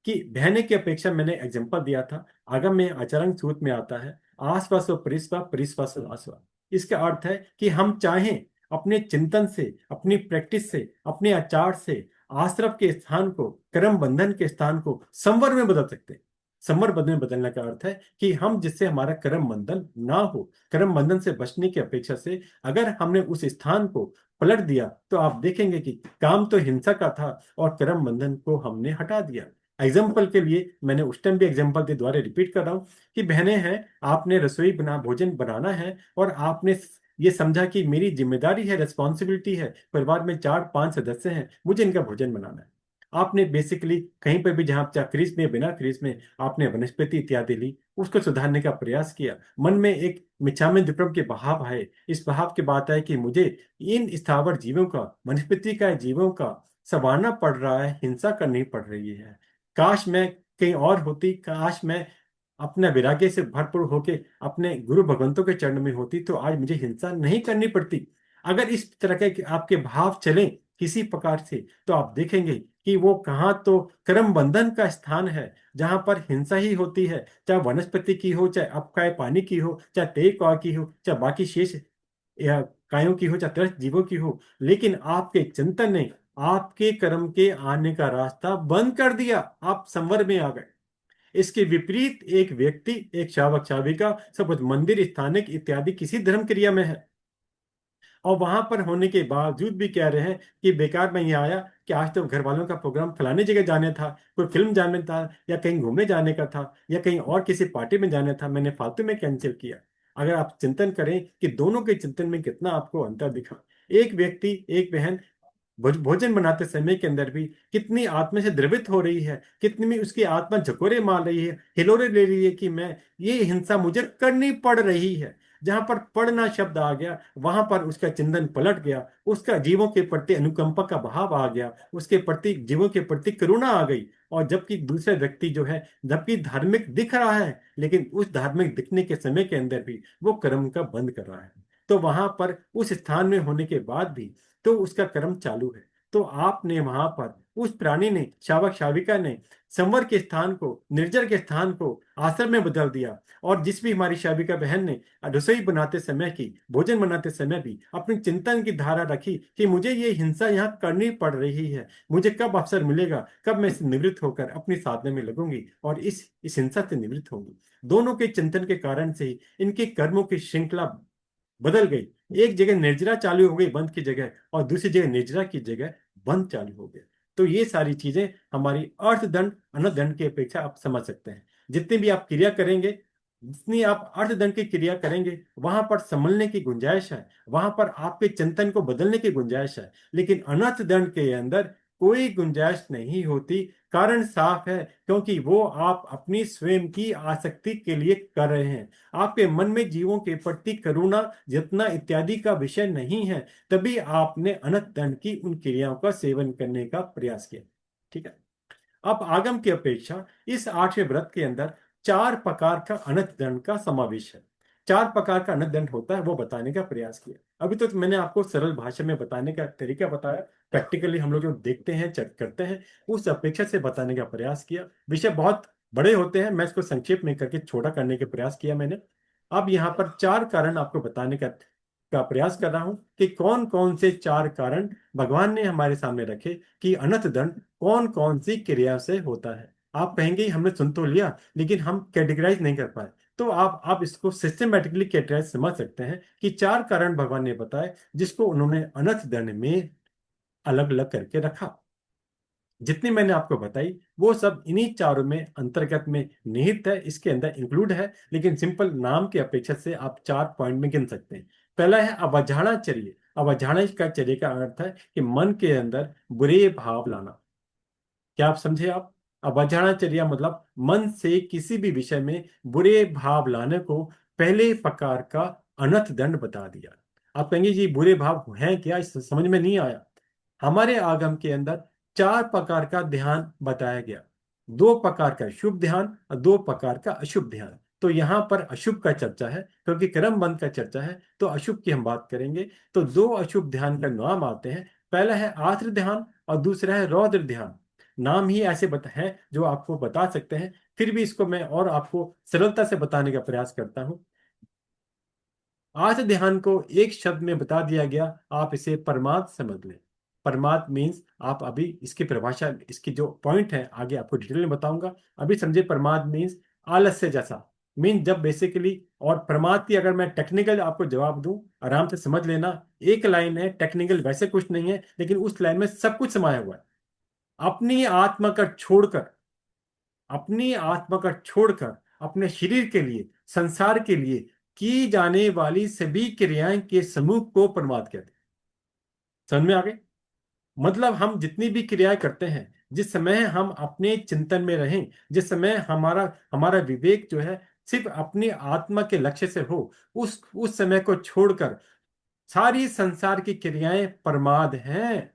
कि बहने की अपेक्षा मैंने एग्जांपल दिया था। आगम में आचरण सूत्र में आता है, आसपास व परिस्वा परिस्वा आसवा। इसका अर्थ है कि हम चाहें अपने चिंतन से, अपनी प्रैक्टिस से, अपने आचार से आश्रव के स्थान को, कर्म बंधन के स्थान को संवर में बदल सकते हैं। संवर बंधन में बदलने का अर्थ है कि हम जिससे हमारा कर्म बंधन ना हो, कर्म बंधन से बचने की अपेक्षा से अगर हमने उस स्थान को पलट दिया, तो आप देखेंगे कि काम तो हिंसा का था और कर्म बंधन को हमने हटा दिया। एग्जाम्पल के लिए मैंने उस टाइम भी एग्जाम्पल के द्वारा रिपीट कर रहा हूँ कि बहनें हैं, आपने रसोई भोजन बनाना है और आपने ये समझा कि मेरी जिम्मेदारी है, रिस्पॉन्सिबिलिटी है, परिवार में 4-5 सदस्य हैं, मुझे इनका भोजन बनाना है। आपने बेसिकली कहीं पर भी, जहां चाहे फ्रीज में बिना फ्रीज में, आपने वनस्पति इत्यादि ली, उसको सुधारने का प्रयास किया। मन में एक मिच्छामि दुक्कड़म के बहाव आए। इस बहाव के बात है कि मुझे इन स्थावर जीवों का, वनस्पति का जीवों का संवारना पड़ रहा है, हिंसा करनी पड़ रही है। काश मैं कहीं और होती, काश मैं अपने वैराग्य से भरपूर होके अपने गुरु भगवंतों के चरण में होती, तो आज मुझे हिंसा नहीं करनी पड़ती। अगर इस तरह के आपके भाव चलें किसी प्रकार से, तो आप देखेंगे कि वो कहाँ तो कर्म बंधन का स्थान है, जहां पर हिंसा ही होती है, चाहे वनस्पति की हो, चाहे अपकाय पानी की हो, चाहे तेय कौ की हो, चाहे बाकी शेष या कायों की हो, चाहे त्रस्त जीवों की हो। लेकिन आपके चिंतन ने आपके कर्म के आने का रास्ता बंद कर दिया, आप संवर में आ गए। इसके विपरीत एक व्यक्ति, एक शावक शाविका सब कुछ मंदिर, स्थानिक इत्यादि किसी धर्म क्रिया में है, और वहां पर होने के बावजूद भी कह रहे हैं कि बेकार मैं यहाँ आया, कि आज तो घर वालों का प्रोग्राम फलाने जगह जाने था, कोई फिल्म जाने था, या कहीं घूमने जाने का था, या कहीं और किसी पार्टी में जाना था, मैंने फालतू में कैंसिल किया। अगर आप चिंतन करें कि दोनों के चिंतन में कितना आपको अंतर दिखा। एक व्यक्ति, एक बहन भोजन बनाते समय के अंदर भी कितनी आत्मा से द्रवित हो रही है, कितनी भी उसकी आत्मा झकोरे मार रही है, हिलोरे ले रही है कि मैं, ये हिंसा मुझे करनी पड़ रही है। जहां पर पढ़ना शब्द आ गया, वहां पर उसका चिंतन पलट गया, उसका जीवों के प्रति अनुकंपा का भाव आ गया, उसके प्रति, जीवों के प्रति करुणा आ गई। और जबकि दूसरा व्यक्ति जो है, जबकि धार्मिक दिख रहा है, लेकिन उस धार्मिक दिखने के समय के अंदर भी वो कर्म का बंद कर रहा है। तो वहां पर उस स्थान में होने के बाद भी तो उसका कर्म चालू है। तो आपने वहां पर, उस प्राणी ने, शावक शाविका ने संवर के स्थान को, निर्जर के स्थान को आश्रम में बदल दिया। और जिस भी हमारी शाविका बहन ने रसोई बनाते समय की, भोजन बनाते समय भी अपनी चिंतन की धारा रखी कि मुझे ये हिंसा यहाँ करनी पड़ रही है, मुझे कब अवसर मिलेगा, कब मैं इससे निवृत्त होकर अपनी साधना में लगूंगी और इस हिंसा से निवृत्त होंगी। दोनों के चिंतन के कारण से ही इनके कर्मों की श्रृंखला बदल गई। एक जगह निर्जरा चालू हो गई बंद की जगह, और दूसरी जगह निर्जरा की जगह बंद चालू हो गया। तो ये सारी चीजें हमारी अर्थदंड अनदंड की अपेक्षा आप समझ सकते हैं। जितनी भी आप क्रिया करेंगे, जितनी आप अर्थदंड की क्रिया करेंगे, वहां पर संभलने की गुंजाइश है, वहां पर आपके चिंतन को बदलने की गुंजाइश है। लेकिन अनर्थ दंड के अंदर कोई गुंजाइश नहीं होती। कारण साफ है, क्योंकि वो आप अपनी स्वयं की आसक्ति के लिए कर रहे हैं। आपके मन में जीवों के प्रति करुणा, जितना इत्यादि का विषय नहीं है, तभी आपने अनंत दंड की उन क्रियाओं का सेवन करने का प्रयास किया। ठीक है। अब आगम की अपेक्षा इस 8वें व्रत के अंदर 4 प्रकार का अनंत दंड का समावेश है। 4 प्रकार का अनंत दंड होता है, वो बताने का प्रयास किया। अभी तो मैंने आपको सरल भाषा में बताने का तरीका बताया, प्रैक्टिकली हम लोग जो देखते हैं, चेक करते हैं, उस अपेक्षा से बताने का प्रयास किया। विषय बहुत बड़े होते हैं, मैं इसको संक्षेप में करके छोटा करने का प्रयास किया मैंने। अब यहाँ पर 4 कारण आपको बताने का प्रयास कर रहा हूं कि कौन कौन से 4 कारण भगवान ने हमारे सामने रखे कि अनंत दंड कौन कौन सी क्रिया से होता है। आप कहेंगे हमने सुन तो लिया, लेकिन हम कैटेगराइज नहीं कर पाए। तो आप इसको सिस्टमेटिकली कैटेगराइज समझ सकते हैं कि 4 कारण भगवान ने बताए, जिसको उन्होंने अनंत दंड में अलग अलग करके रखा। जितनी मैंने आपको बताई वो सब इन्हीं चारों में अंतर्गत में निहित है, इसके अंदर इंक्लूड है। लेकिन सिंपल नाम की अपेक्षा से आप 4 पॉइंट में गिन सकते हैं। पहला है अवधारणा चर्य। अवधारणा का चर्य का अर्थ है कि मन के अंदर बुरे भाव लाना। क्या आप समझे? आप अवधारणाचर्या मतलब मन से किसी भी विषय में बुरे भाव लाने को पहले प्रकार का अनर्थ दंड बता दिया। आप कहेंगे जी बुरे भाव हैं क्या, इस समझ में नहीं आया। हमारे आगम के अंदर 4 प्रकार का ध्यान बताया गया। 2 प्रकार का शुभ ध्यान और 2 प्रकार का अशुभ ध्यान। तो यहाँ पर अशुभ का चर्चा है, क्योंकि कर्म बंध का चर्चा है, तो अशुभ की हम बात करेंगे। तो 2 अशुभ ध्यान का नाम आते हैं। पहला है आर्द्र ध्यान और दूसरा है रौद्र ध्यान। नाम ही ऐसे हैं जो आपको बता सकते हैं, फिर भी इसको मैं और आपको सरलता से बताने का प्रयास करता हूं। आज ध्यान को एक शब्द में बता दिया गया, आप इसे परमार्थ समझ लें। परमार्थ मीन्स, आप अभी इसकी परिभाषा, इसकी जो पॉइंट है आगे आपको डिटेल में बताऊंगा। अभी समझे, परमार्थ मीन्स आलस्य जैसा। मीन जब बेसिकली, और परमार्थ की अगर मैं टेक्निकल आपको जवाब दूं, आराम से समझ लेना। एक लाइन है, टेक्निकल वैसे कुछ नहीं है, लेकिन उस लाइन में सब कुछ समाया हुआ है। अपनी आत्मा का छोड़कर, अपनी आत्मा का छोड़कर अपने शरीर के लिए, संसार के लिए की जाने वाली सभी क्रियाएं के समूह को परमार्थ कहते हैं। समझ में आ गई? मतलब हम जितनी भी क्रियाएं करते हैं, जिस समय हम अपने चिंतन में रहें, जिस समय हमारा हमारा विवेक जो है सिर्फ अपनी आत्मा के लक्ष्य से हो, उस समय को छोड़कर सारी संसार की क्रियाएं प्रमाद हैं।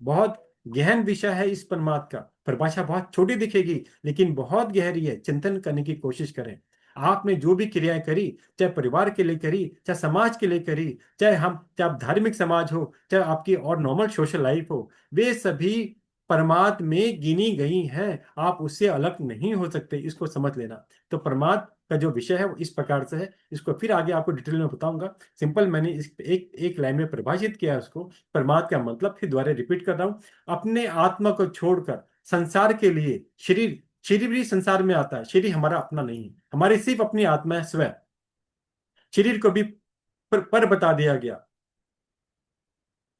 बहुत गहन विषय है इस प्रमाद का। परिभाषा बहुत छोटी दिखेगी, लेकिन बहुत गहरी है। चिंतन करने की कोशिश करें। आपने जो भी क्रियाएं करी, चाहे परिवार के लिए करी, चाहे समाज के लिए करी, चाहे आप धार्मिक समाज हो, चाहे आपकी और नॉर्मल सोशल लाइफ हो, वे सभी परमात्म में गिनी गई हैं। आप उससे अलग नहीं हो सकते, इसको समझ लेना। तो परमात्म का जो विषय है वो इस प्रकार से है, इसको फिर आगे आपको डिटेल में बताऊंगा। सिंपल मैंने इस एक एक लाइन में परिभाषित किया है उसको। परमात्म का मतलब फिर दोबारा रिपीट कर रहा हूं, अपने आत्मा को छोड़कर संसार के लिए शरीर, शरीर भी संसार में आता है, शरीर हमारा अपना नहीं है, हमारी सिर्फ अपनी आत्मा है स्वयं। शरीर को भी पर बता दिया गया,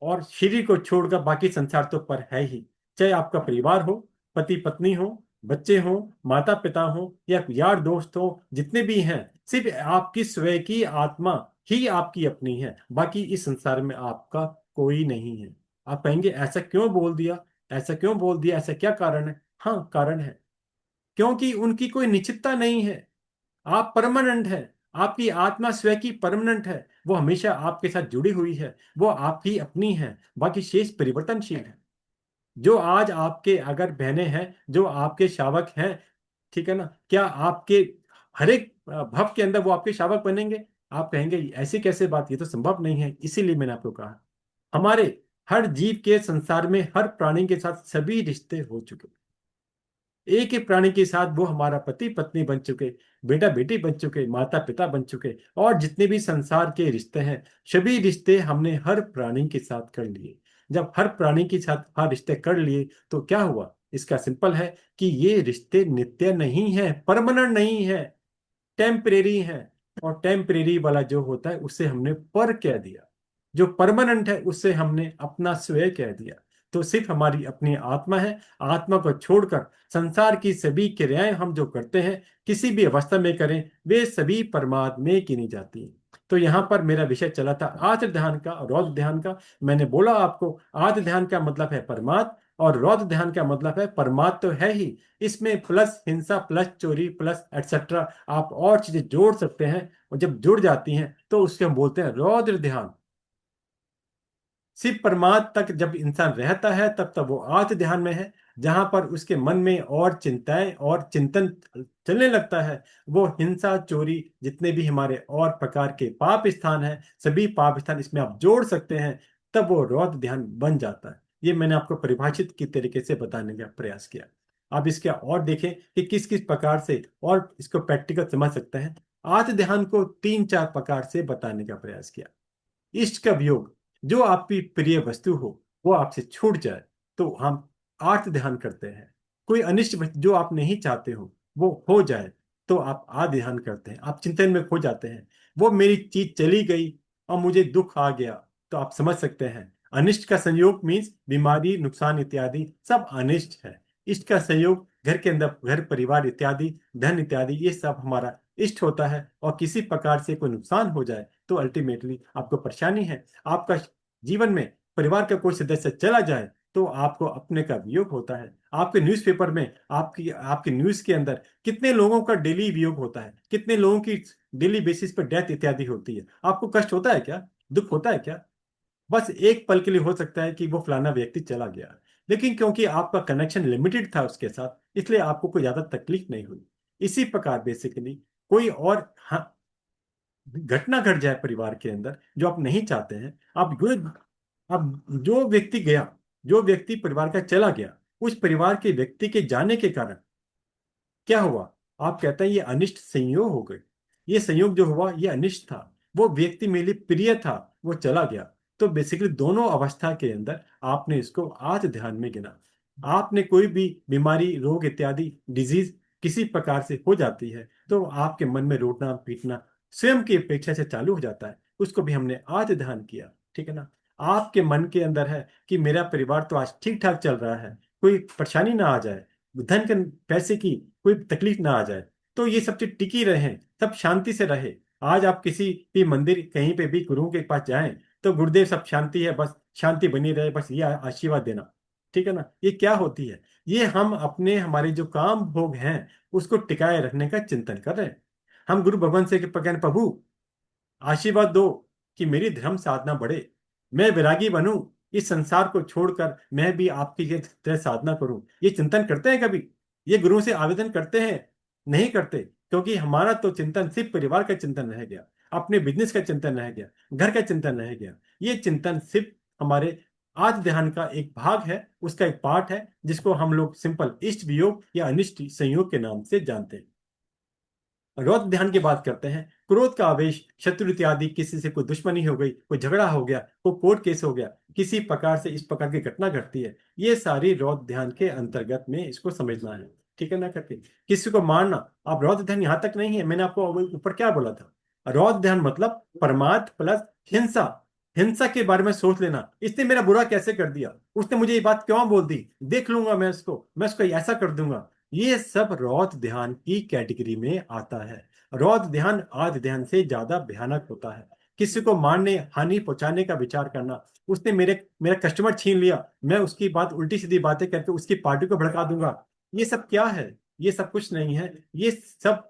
और शरीर को छोड़कर बाकी संसार तो पर है ही। चाहे आपका परिवार हो, पति पत्नी हो, बच्चे हो, माता पिता हो, या यार दोस्त हो, जितने भी हैं, सिर्फ आपकी स्वयं की आत्मा ही आपकी अपनी है, बाकी इस संसार में आपका कोई नहीं है। आप कहेंगे ऐसा क्यों बोल दिया, ऐसा क्यों बोल दिया, ऐसा क्या कारण है? हाँ, कारण है, क्योंकि उनकी कोई निश्चितता नहीं है। आप परमानेंट है, आपकी आत्मा स्वयं की परमानेंट है, वो हमेशा आपके साथ जुड़ी हुई है, वो आपकी अपनी है, बाकी शेष परिवर्तनशील है। जो आज आपके अगर बहने हैं, जो आपके शावक हैं, ठीक है ना, क्या आपके हर एक भव के अंदर वो आपके शावक बनेंगे? आप कहेंगे ऐसी कैसे बात, ये तो संभव नहीं है। इसीलिए मैंने आपको कहा, हमारे हर जीव के संसार में हर प्राणी के साथ सभी रिश्ते हो चुके। एक ही प्राणी के साथ वो हमारा पति पत्नी बन चुके, बेटा बेटी बन चुके, माता पिता बन चुके, और जितने भी संसार के रिश्ते हैं, सभी रिश्ते हमने हर प्राणी के साथ कर लिए। जब हर प्राणी के साथ हर रिश्ते कर लिए तो क्या हुआ? इसका सिंपल है कि ये रिश्ते नित्य नहीं है, परमानेंट नहीं है, टेम्परेरी है। और टेम्परेरी वाला जो होता है उससे हमने पर कह दिया, जो परमानेंट है उससे हमने अपना स्वयं कह दिया। तो सिर्फ हमारी अपनी आत्मा है, आत्मा को छोड़कर संसार की सभी क्रियाएं हम जो करते हैं, किसी भी अवस्था में करें, वे सभी परमात्मा में गिनी जाती हैं। तो यहाँ पर मेरा विषय चला था आत्म ध्यान का और रौद्र ध्यान का। मैंने बोला आपको, आत्म ध्यान का मतलब है परमात्मा, और रौद्र ध्यान का मतलब है परमात्मा तो है ही, इसमें प्लस हिंसा प्लस चोरी प्लस एटसेट्रा आप और चीजें जोड़ सकते हैं, और जब जुड़ जाती हैं तो उसके हम बोलते हैं रौद्र ध्यान। सिर्फ परमात्मा तक जब इंसान रहता है तब तक वो आत्म ध्यान में है। जहां पर उसके मन में और चिंताएं और चिंतन चलने लगता है, वो हिंसा चोरी जितने भी हमारे और प्रकार के पाप स्थान हैं, सभी पाप स्थान इसमें आप जोड़ सकते हैं, तब वो रौद्र ध्यान बन जाता है। ये मैंने आपको परिभाषित की तरीके से बताने का प्रयास किया। आप इसके और देखें कि किस किस प्रकार से और इसको प्रैक्टिकल समझ सकते हैं। आत्म ध्यान को तीन चार प्रकार से बताने का प्रयास किया। इष्ट का वियोग, जो आपकी प्रिय वस्तु हो वो आपसे छूट जाए तो हम आर्त ध्यान करते हैं। कोई अनिष्ट वस्तु जो आप नहीं चाहते हो वो हो जाए तो आप आ ध्यान करते हैं, आप चिंतन में खो जाते हैं। वो मेरी चीज चली गई और मुझे दुख आ गया, तो आप समझ सकते हैं अनिष्ट का संयोग मीन्स बीमारी नुकसान इत्यादि सब अनिष्ट है। इष्ट का संयोग घर के अंदर घर परिवार इत्यादि, धन इत्यादि, ये सब हमारा इष्ट होता है। और किसी प्रकार से कोई नुकसान हो जाए तो अल्टीमेटली आपको परेशानी है। आपका जीवन में परिवार का कोई सदस्य चला जाए तो आपको अपने का वियोग होता है। आपके न्यूज़पेपर में आपकी आपके न्यूज़ के अंदर कितने लोगों का डेली वियोग होता है, कितने लोगों की डेली बेसिस पर डेथ इत्यादि होती है। आपको कष्ट होता है क्या, दुख होता है क्या? बस एक पल के लिए हो सकता है कि वो फलाना व्यक्ति चला गया, लेकिन क्योंकि आपका कनेक्शन लिमिटेड था उसके साथ, इसलिए आपको कोई ज्यादा तकलीफ नहीं हुई। इसी प्रकार बेसिकली कोई और घटना घट जाए परिवार के अंदर जो आप नहीं चाहते हैं, अब जो व्यक्ति गया, जो व्यक्ति परिवार का चला गया, उस परिवार के व्यक्ति के जाने के कारण क्या हुआ? आप कहते हैं ये अनिष्ट संयोग हो गए। ये संयोग जो हुआ ये अनिष्ट था, वो व्यक्ति मेरे लिए प्रिय था, वो चला गया। तो बेसिकली दोनों अवस्था के अंदर आपने इसको आज ध्यान में गिना। आपने कोई भी बीमारी रोग इत्यादि डिजीज किसी प्रकार से हो जाती है तो आपके मन में रोना पीटना स्वयं की अपेक्षा से चालू हो जाता है, उसको भी हमने आज ध्यान किया। ठीक है ना? आपके मन के अंदर है कि मेरा परिवार तो आज ठीक ठाक चल रहा है, कोई परेशानी ना आ जाए, धन के पैसे की कोई तकलीफ ना आ जाए, तो ये सब चीज टिकी रहे, सब शांति से रहे। आज आप किसी भी मंदिर कहीं पे भी गुरुओं के पास जाएं तो गुरुदेव सब शांति है, बस शांति बनी रहे, बस ये आशीर्वाद देना। ठीक है ना? ये क्या होती है? ये हम अपने हमारे जो काम भोग हैं उसको टिकाए रखने का चिंतन कर रहे हैं। हम गुरु भगवान से कहने प्रभु आशीर्वाद दो कि मेरी धर्म साधना बढ़े, मैं वैरागी बनूं, इस संसार को छोड़कर मैं भी आपकी ये तरह साधना करूं। ये चिंतन करते हैं कभी? ये गुरुओं से आवेदन करते हैं? नहीं करते, क्योंकि हमारा तो चिंतन सिर्फ परिवार का चिंतन रह गया, अपने बिजनेस का चिंतन रह गया, घर का चिंतन रह गया। ये चिंतन सिर्फ हमारे आद्य ध्यान का एक भाग है, उसका एक पार्ट है, जिसको हम लोग सिंपल इष्ट वियोग या अनिष्ट संयोग के नाम से जानते हैं। रौद्र ध्यान की बात करते हैं। क्रोध का आवेश, शत्रु इत्यादि, किसी से कोई दुश्मनी हो गई, कोई झगड़ा हो गया, कोई कोर्ट केस हो गया, किसी प्रकार से इस प्रकार की घटना घटती है, ये सारी रौद्र ध्यान के अंतर्गत में इसको समझना है। ठीक है ना करके किसी को मारना, आप रौद्र ध्यान यहां तक नहीं है। मैंने आपको ऊपर क्या बोला था? रौद्र ध्यान मतलब परमार्थ प्लस हिंसा। हिंसा के बारे में सोच लेना, इसने मेरा बुरा कैसे कर दिया, उसने मुझे ये बात क्यों बोल दी, देख लूंगा मैं उसको ऐसा कर दूंगा। ये सब रौद्र ध्यान की कैटेगरी में आता है। रौद्र ध्यान आद्य ध्यान से ज्यादा भयानक होता है। किसी को मारने, हानि पहुंचाने का विचार करना, उसने मेरा कस्टमर छीन लिया, मैं उसकी बात उल्टी सीधी बातें करके उसकी पार्टी को भड़का दूंगा। ये सब क्या है? ये सब कुछ नहीं है। ये सब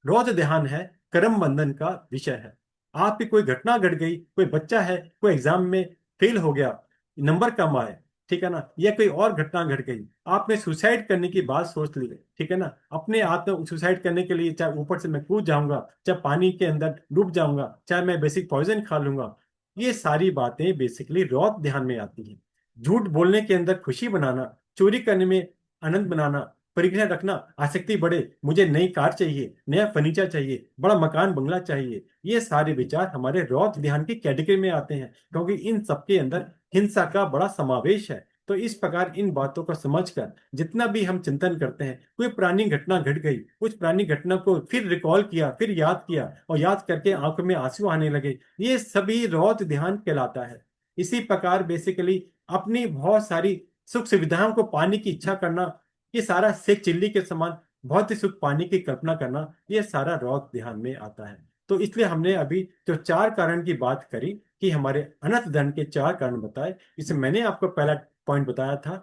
रौद्र ध्यान है, कर्म बंधन का विषय है। आपकी कोई घटना घट गई, कोई बच्चा है, कोई एग्जाम में फेल हो गया, नंबर कम आए, ठीक है ना, या कोई और घटना घट गई, आपने सुसाइड करने की बात सोच ली, ठीक है ना, अपने आप में सुसाइड करने के लिए चाहे ऊपर से मैं कूद जाऊंगा, चाहे पानी के अंदर डूब जाऊंगा, चाहे मैं बेसिक पॉइजन खा लूंगा, ये सारी बातें बेसिकली रौद्र ध्यान में आती हैं। झूठ बोलने के अंदर खुशी बनाना, चोरी करने में आनंद बनाना, परिग्रह रखना, आसक्ति बढ़े, मुझे नई कार चाहिए, नया फर्नीचर चाहिए, बड़ा मकान बंगला चाहिए, ये सारे विचार हमारे रौद्र ध्यान की कैटेगरी में आते हैं, क्योंकि इन सबके अंदर हिंसा का बड़ा समावेश है। तो इस प्रकार इन बातों को समझकर जितना भी हम चिंतन करते हैं, कोई पुरानी घटना घट गई, उस पुरानी घटना को फिर रिकॉल किया, फिर याद किया, और याद करके आंखों में आंसू आने लगे, ये सभी रौद्र ध्यान कहलाता है। इसी प्रकार बेसिकली अपनी बहुत सारी सुख सुविधाओं को पाने की इच्छा करना, ये सारा शेख चिल्ली के समान भौतिक सुख पाने की कल्पना करना, ये सारा रौद्र ध्यान में आता है। तो इसलिए हमने अभी जो चार कारण की बात करी, कि हमारे अनंत धन के चार कारण बताए, इसे मैंने आपको पहला पॉइंट बताया था।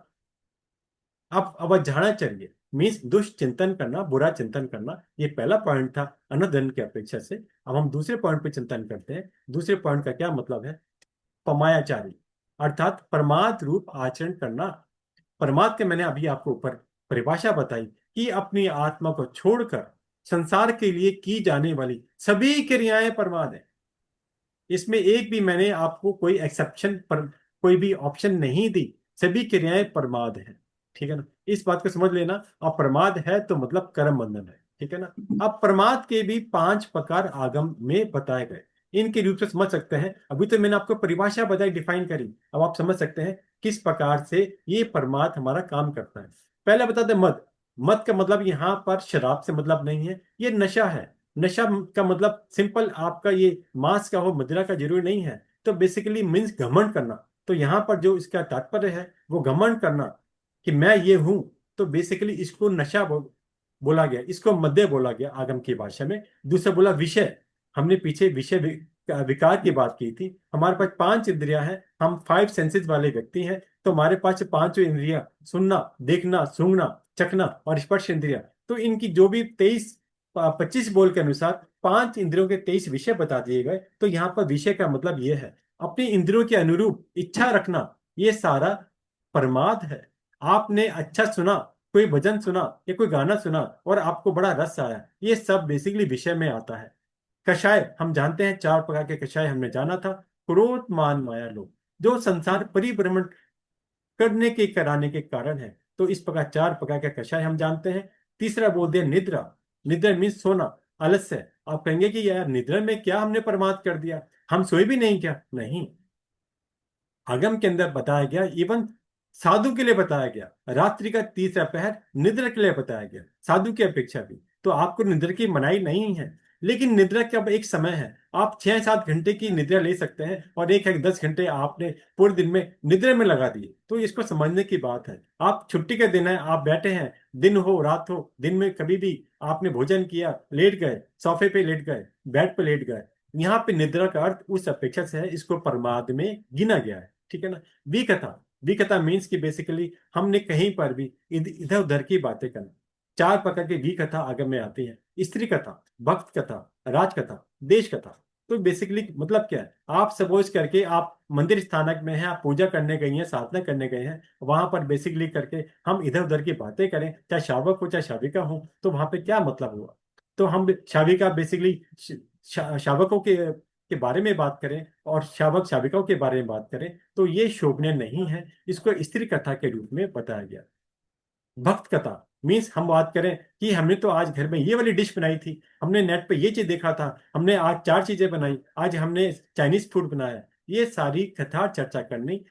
अब अवधारणाचर्य मीन्स दुष्चिंतन करना, बुरा चिंतन करना, ये पहला पॉइंट था अनंत धन की अपेक्षा से। अब हम दूसरे पॉइंट पे चिंतन करते हैं। दूसरे पॉइंट का क्या मतलब है? पमायाचारी, अर्थात परमार्थ रूप आचरण करना। परमार्थ के मैंने अभी आपको ऊपर परिभाषा बताई, कि अपनी आत्मा को छोड़कर संसार के लिए की जाने वाली सभी क्रियाएं परमार्थ है। इसमें एक भी मैंने आपको कोई एक्सेप्शन पर कोई भी ऑप्शन नहीं दी, सभी क्रियाएं प्रमाद है। ठीक है ना, इस बात को समझ लेना। अब प्रमाद है तो मतलब कर्म बंधन है, ठीक है ना। अब प्रमाद के भी पांच प्रकार आगम में बताए गए, इनके रूप से समझ सकते हैं। अभी तो मैंने आपको परिभाषा बताई, डिफाइन करी, अब आप समझ सकते हैं किस प्रकार से ये प्रमाद हमारा काम करता है। पहले बता दें मद। मद का मतलब यहाँ पर शराब से मतलब नहीं है, ये नशा है। नशा का मतलब सिंपल आपका ये मांस का हो, मदिरा का जरूरी नहीं है। तो बेसिकली मीन्स घमंड करना। तो यहाँ पर जो इसका तात्पर्य है वो घमंड करना, कि मैं ये हूं। तो बेसिकली इसको नशा बोला गया, इसको मद्य बोला गया आगम की भाषा में। दूसरा बोला विषय। हमने पीछे विषय विकार की बात की थी। हमारे पास पांच इंद्रियां हैं, हम फाइव सेंसेस वाले व्यक्ति हैं। तो हमारे पास पांचों इंद्रियां, सुनना, देखना, सूंघना, चखना और स्पर्श इंद्रिया, तो इनकी जो भी 25 बोल के अनुसार पांच इंद्रियों के 23 विषय बता दिए गए। तो यहाँ पर विषय का मतलब यह है अपनी इंद्रियों के अनुरूप इच्छा रखना, ये सारा प्रमाद है। आपने अच्छा सुना, कोई भजन सुना या कोई गाना सुना और आपको बड़ा रस आया, ये सब बेसिकली विषय में आता है। कषाय हम जानते हैं, चार प्रकार के कषाय हमने जाना था। क्रोध मान माया लोभ, जो संसार परिभ्रमण करने के कराने के कारण है। तो इस प्रकार चार प्रकार के कषाय हम जानते हैं। तीसरा बोल दिया निद्रा। निद्रा मीन्स सोना, आलस्य। आप कहेंगे कि यार निद्रा में क्या हमने प्रमाद कर दिया, हम सोए भी नहीं क्या? नहीं, आगम के अंदर बताया गया, इवन साधु के लिए बताया गया, रात्रि का तीसरा पहर निद्रा के लिए बताया गया, साधु की अपेक्षा भी। तो आपको निद्रा की मनाही नहीं है, लेकिन निद्रा का एक समय है। आप 6-7 घंटे की निद्रा ले सकते हैं, और एक है 10 घंटे आपने पूरे दिन में निद्रा में लगा दिए, तो इसको समझने की बात है। आप छुट्टी के दिन है, आप बैठे हैं, दिन हो रात हो, दिन में कभी भी आपने भोजन किया, लेट गए, सोफे पे लेट गए, बेड पे लेट गए, यहाँ पे निद्रा का अर्थ उस अपेक्षा से है, इसको परमाद में गिना गया है। ठीक है ना। विकथा, विकथा मीन्स कि बेसिकली हमने कहीं पर भी इधर उधर की बातें करना। चार प्रकार की विकथा आगम में आती है। स्त्री कथा, भक्त कथा, राजकथा, देश कथा। तो बेसिकली मतलब क्या है, आप सपोज करके आप मंदिर स्थानक में हैं, आप पूजा करने गई हैं, साधना करने गए हैं, वहां पर बेसिकली करके हम इधर उधर की बातें करें, चाहे शावक हो चाहे शाविका हो, तो वहां पे क्या मतलब हुआ? तो हम शाविका बेसिकली शावकों के के बारे में बात करें और शावक शाविकाओं के बारे में बात करें तो ये शोभनीय नहीं है। इसको स्त्री कथा के रूप में बताया गया। भक्त कथा मीन्स हम बात करें कि हमने तो आज घर में ये वाली डिश बनाई थी, हमने नेट पे ये चीज देखा था, हमने आज चार चीजें बनाई, आज हमने चाइनीज फूड बनाया, ये सारी कथा चर्चा करनी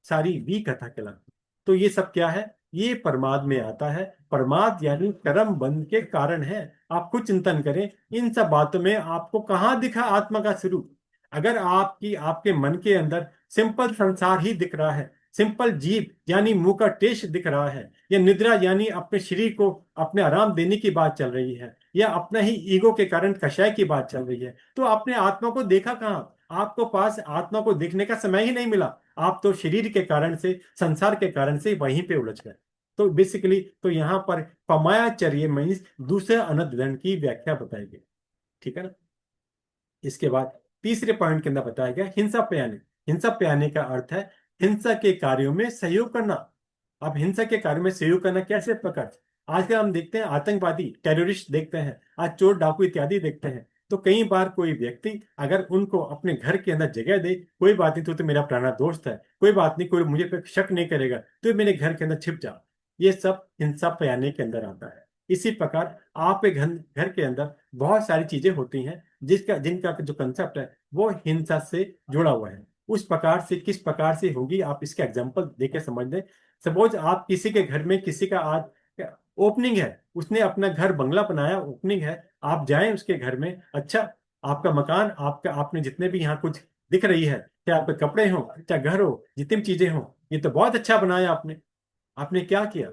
सारी वी कथा कहलाती। तो ये सब क्या है? ये परमाद में आता है। परमाद यानी कर्म बंध के कारण है। आप खुद चिंतन करें, इन सब बातों में आपको कहाँ दिखा आत्मा का स्वरूप? अगर आपके मन के अंदर सिंपल संसार ही दिख रहा है, सिंपल जीव यानी मुंह का टेस्ट दिख रहा है, या निद्रा यानी अपने शरीर को अपने आराम देने की बात चल रही है, या अपना ही ईगो के कारण कषाय की बात चल रही है, तो आपने आत्मा को देखा कहाँ? आपको पास आत्मा को देखने का समय ही नहीं मिला। आप तो शरीर के कारण से, संसार के कारण से वहीं पे उलझ गए। तो बेसिकली तो यहाँ पर पमायाचर्य मीन्स दूसरे अनंत दंड की व्याख्या बताई गई। ठीक है ना? इसके बाद तीसरे पॉइंट के अंदर बताया गया हिंसा प्याने। हिंसा प्याने का अर्थ है हिंसा के कार्यों में सहयोग करना। अब हिंसा के कार्यों में सहयोग करना कैसे प्रकार? आजकल हम देखते हैं आतंकवादी टेररिस्ट देखते हैं, आज चोर डाकू इत्यादि देखते हैं। तो कई बार कोई व्यक्ति अगर उनको अपने घर के अंदर जगह दे, कोई बात नहीं, तो मेरा पुराना दोस्त है, कोई बात नहीं, कोई मुझे पे शक नहीं करेगा, तो मेरे घर के अंदर छिप जा, ये सब हिंसा प्याने के अंदर आता है। इसी प्रकार आपके घर के अंदर बहुत सारी चीजें होती हैं जिनका जो कंसेप्ट है वो हिंसा से जुड़ा हुआ है। उस प्रकार से किस प्रकार से होगी, आप इसके एग्जांपल देके समझ लें। सपोज आप किसी के घर में, किसी का आज ओपनिंग है, उसने अपना घर बंगला बनाया, ओपनिंग है, आप जाएं उसके घर में, अच्छा आपका मकान, आपका आपने जितने भी यहाँ कुछ दिख रही है, चाहे आपके कपड़े हो, चाहे घर हो, जितनी भी चीजें हो, ये तो बहुत अच्छा बनाया आपने। आपने क्या किया?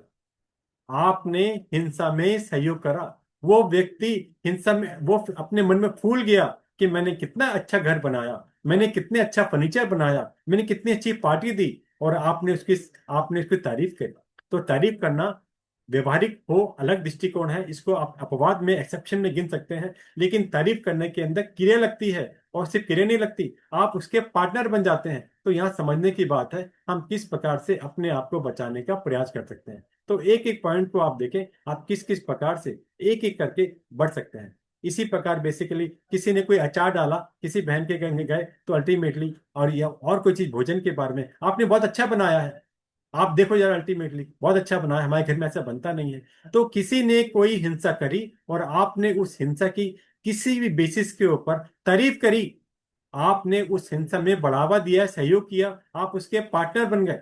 आपने हिंसा में सहयोग करा। वो व्यक्ति हिंसा में, वो अपने मन में फूल गया कि मैंने कितना अच्छा घर बनाया, मैंने कितने अच्छा फर्नीचर बनाया, मैंने कितनी अच्छी पार्टी दी, और आपने उसकी तारीफ करी। तो तारीफ करना व्यवहारिक हो अलग दृष्टिकोण है, इसको आप अपवाद में, एक्सेप्शन में गिन सकते हैं, लेकिन तारीफ करने के अंदर क्रिया लगती है, और सिर्फ क्रिया नहीं लगती, आप उसके पार्टनर बन जाते हैं। तो यहाँ समझने की बात है हम किस प्रकार से अपने आप को बचाने का प्रयास कर सकते हैं। तो एक एक पॉइंट को आप देखें, आप किस किस प्रकार से एक एक करके बढ़ सकते हैं। इसी प्रकार बेसिकली किसी ने कोई अचार डाला, किसी बहन के घर में गए, तो अल्टीमेटली, और या और कोई चीज भोजन के बारे में आपने बहुत अच्छा बनाया है, आप देखो यार अल्टीमेटली बहुत अच्छा बनाया, हमारे घर में ऐसा बनता नहीं है। तो किसी ने कोई हिंसा करी और आपने उस हिंसा की किसी भी बेसिस के ऊपर तारीफ करी, आपने उस हिंसा में बढ़ावा दिया, सहयोग किया, आप उसके पार्टनर बन गए।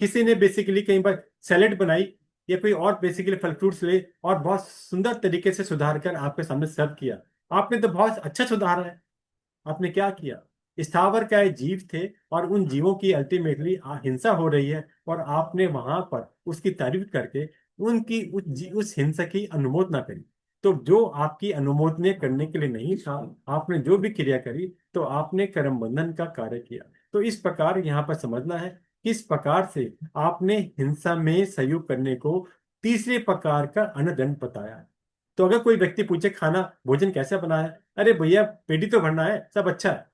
किसी ने बेसिकली कई बार सैलेड बनाई या कोई और बेसिकली फल फ्रूट्स ले और बहुत सुंदर तरीके से सुधार कर आपके सामने सर्व किया, आपने तो बहुत अच्छा सुधारा है। आपने क्या किया? स्थावर का जीव थे और उन जीवों की अल्टीमेटली हिंसा हो रही है, और आपने वहां पर उसकी तारीफ करके उस हिंसा की अनुमोदना करी। तो जो आपकी अनुमोदना करने के लिए नहीं था, आपने जो भी क्रिया करी, तो आपने कर्म बंधन का कार्य किया। तो इस प्रकार यहाँ पर समझना है किस प्रकार से आपने हिंसा में सहयोग करने को तीसरे प्रकार का अनदंड बताया है। तो अगर कोई व्यक्ति पूछे खाना भोजन कैसे बनाया, अरे भैया पेटी तो भरना है, सब अच्छा है,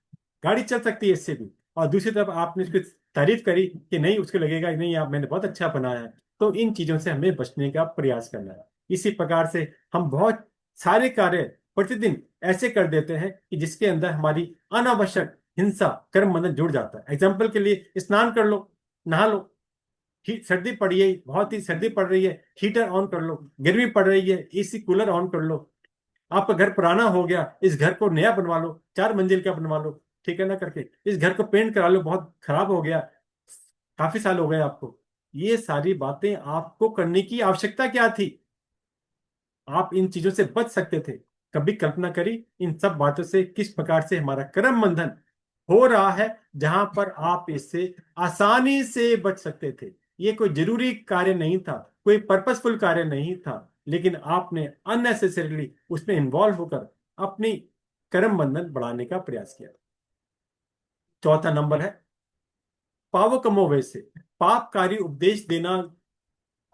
गाड़ी चल सकती है इससे भी, और दूसरी तरफ आपने उसकी तारीफ करी कि नहीं, उसको लगेगा नहीं आप, मैंने बहुत अच्छा बनाया है। तो इन चीजों से हमें बचने का प्रयास करना है। इसी प्रकार से हम बहुत सारे कार्य प्रतिदिन ऐसे कर देते हैं कि जिसके अंदर हमारी अनावश्यक हिंसा कर्म बंधन जुड़ जाता है। एग्जाम्पल के लिए स्नान कर लो, नहा लो, सर्दी पड़ी है, बहुत ही सर्दी पड़ रही है, हीटर ऑन कर लो, गर्मी पड़ रही है, एसी कूलर ऑन कर लो, आपका घर पुराना हो गया, इस घर को नया बनवा लो, चार मंजिल का बनवा लो, ठीक है ना, करके इस घर को पेंट करा लो, बहुत खराब हो गया, काफी साल हो गए आपको। ये सारी बातें आपको करने की आवश्यकता क्या थी? आप इन चीजों से बच सकते थे। कभी कल्पना करी इन सब बातों से किस प्रकार से हमारा कर्म बंधन हो रहा है, जहां पर आप इससे आसानी से बच सकते थे। ये कोई जरूरी कार्य नहीं था, कोई पर्पसफुल कार्य नहीं था, लेकिन आपने अननेसेसरीली उसमें इन्वॉल्व होकर अपनी कर्म बंधन बढ़ाने का प्रयास किया। चौथा नंबर है पावकमो वैसे, पापकारी उपदेश देना,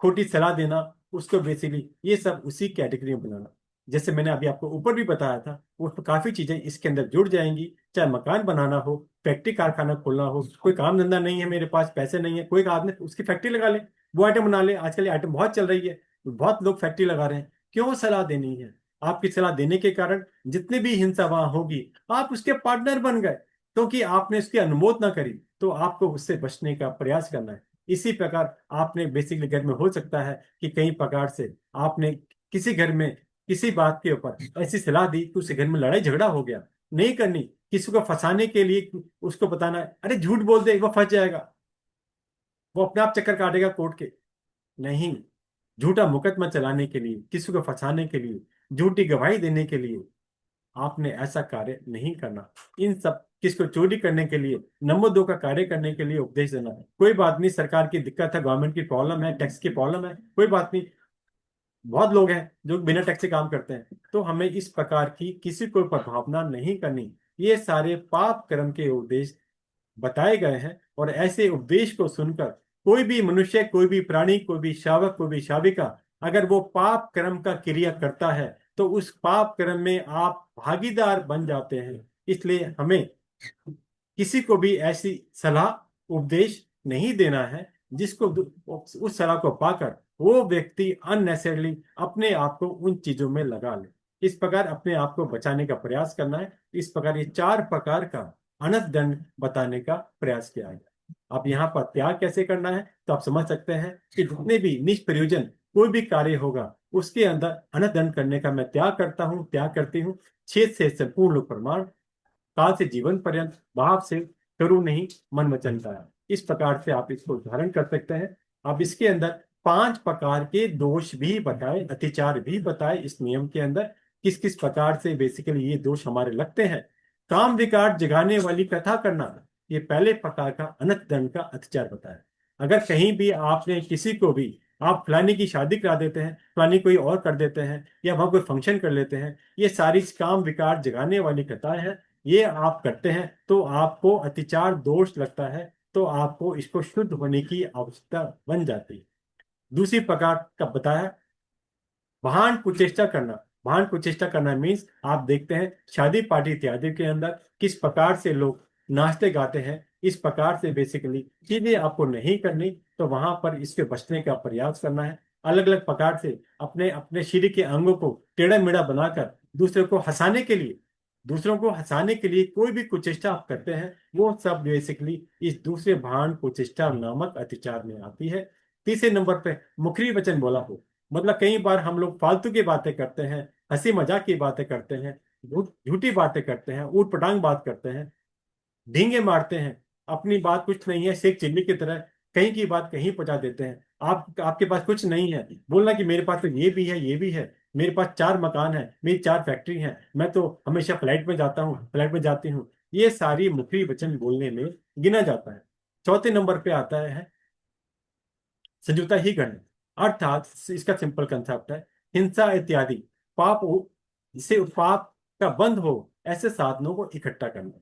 खोटी सलाह देना, उसको बेसिकली ये सब उसी कैटेगरी में बनाना। जैसे मैंने अभी आपको ऊपर भी बताया था, वो तो काफी चीजें इसके अंदर जुड़ जाएंगी। चाहे मकान बनाना हो, फैक्ट्री कारखाना खोलना हो, कोई काम धंधा नहीं है, मेरे पास पैसे नहीं है, कोई आदमी उसकी फैक्ट्री लगा ले, वो आइटम बना ले, आजकल ये आइटम बहुत चल रही है, बहुत लोग फैक्ट्री लगा रहे हैं, क्यों सलाह देनी है? आपकी सलाह देने के कारण जितनी भी हिंसा वहां होगी, आप उसके पार्टनर बन गए, क्योंकि आपने उसकी अनुमोदना करी, तो आपको उससे बचने का प्रयास करना है। इसी प्रकार आपने बेसिकली घर में हो सकता है कि कई प्रकार से आपने किसी घर में किसी बात के ऊपर ऐसी सलाह दी कि उसके घर में लड़ाई झगड़ा हो गया। नहीं करनी, किसी को फंसाने के लिए उसको बताना है, अरे झूठ बोल दे वो फंस जाएगा, वो अपने आप चक्कर काटेगा कोर्ट के। नहीं, झूठा मुकदमा चलाने के लिए, किसी को फंसाने के लिए, झूठी गवाही देने के लिए आपने ऐसा कार्य नहीं करना। इन सब किसको चोरी करने के लिए, नंबर दो का कार्य करने के लिए उपदेश देना। कोई बात नहीं, सरकार की दिक्कत है, गवर्नमेंट की प्रॉब्लम है, टैक्स की प्रॉब्लम है, कोई बात नहीं, बहुत लोग हैं जो बिना टैक्स से काम करते हैं, तो हमें इस प्रकार की किसी को प्रभावना नहीं करनी। ये सारे पाप कर्म के उपदेश बताए गए हैं, और ऐसे उपदेश को सुनकर कोई भी मनुष्य, कोई भी प्राणी, कोई भी शावक, कोई भी शाविका, अगर वो पाप कर्म का क्रिया करता है तो उस पाप कर्म में आप भागीदार बन जाते हैं। इसलिए हमें किसी को भी ऐसी सलाह उपदेश नहीं देना है जिसको उस सलाह को पाकर वो व्यक्ति अननेसेसरली अपने आप को उन चीजों में लगा ले। इस प्रकार अपने आप को बचाने का प्रयास करना है। इस प्रकार ये चार प्रकार का अनंत दंड बताने का प्रयास किया गया। अब यहाँ पर त्याग कैसे करना है तो आप समझ सकते हैं कि जितने भी निष्प्रयोजन कोई भी कार्य होगा उसके अंदर अनंत दंड करने का मैं त्याग करता हूँ, त्याग करती हूँ। छेद से संपूर्ण प्रमाण, काल से जीवन पर्यंत, भाव से करूँ नहीं, मन वचन काया। इस प्रकार से आप इसको धारण कर सकते हैं। अब इसके अंदर पांच प्रकार के दोष भी बताए, अतिचार भी बताए इस नियम के अंदर, किस किस प्रकार से बेसिकली ये दोष हमारे लगते हैं। काम विकार जगाने वाली कथा करना, ये पहले प्रकार का अनंत दंड का अतिचार बताया। अगर कहीं भी आपने किसी को भी, आप फलानी की शादी करा देते हैं, फलानी कोई और कर देते हैं, या वहां कोई फंक्शन कर लेते हैं, ये सारी काम विकार जगाने वाली कथाएं हैं, ये आप करते हैं तो आपको अतिचार दोष लगता है, तो आपको इसको शुद्ध होने की आवश्यकता बन जाती है। दूसरी प्रकार का बताया, भान कुचेष्टा करना। भान कुचेष्टा करना मीन्स आप देखते हैं शादी पार्टी इत्यादि के अंदर किस प्रकार से लोग नाचते गाते हैं, इस प्रकार से बेसिकली चीजें आपको नहीं करनी, तो वहां पर इसके बचने का प्रयास करना है। अलग अलग प्रकार से अपने अपने शरीर के अंगों को टेढ़ा मेढ़ा बनाकर दूसरे को हंसाने के लिए, दूसरों को हंसाने के लिए कोई भी कुचेष्टा आप करते हैं, वो सब बेसिकली इस दूसरे भान कुचेष्टा नामक अतिचार में आती है। तीसरे नंबर पे मुखरी वचन बोला हो, मतलब कई बार हम लोग फालतू की बातें करते हैं, हंसी मजाक की बातें करते हैं, झूठी बातें करते हैं, ऊट पटांग बात करते हैं, ढींगे मारते हैं, अपनी बात कुछ नहीं है शेख चिल्ली की तरह कहीं की बात कहीं पहुंचा देते हैं। आपके पास कुछ नहीं है, बोलना कि मेरे पास तो ये भी है, ये भी है, मेरे पास चार मकान है, मेरी चार फैक्ट्री है, मैं तो हमेशा फ्लाइट में जाता हूँ, फ्लाइट में जाती हूँ, ये सारी मुखरी वचन बोलने में गिना जाता है। चौथे नंबर पे आता है संयुक्ता ही गण, अर्थात इसका सिंपल कंसेप्ट है हिंसा इत्यादि पाप जिसे पाप का बंद हो ऐसे साधनों को इकट्ठा करना।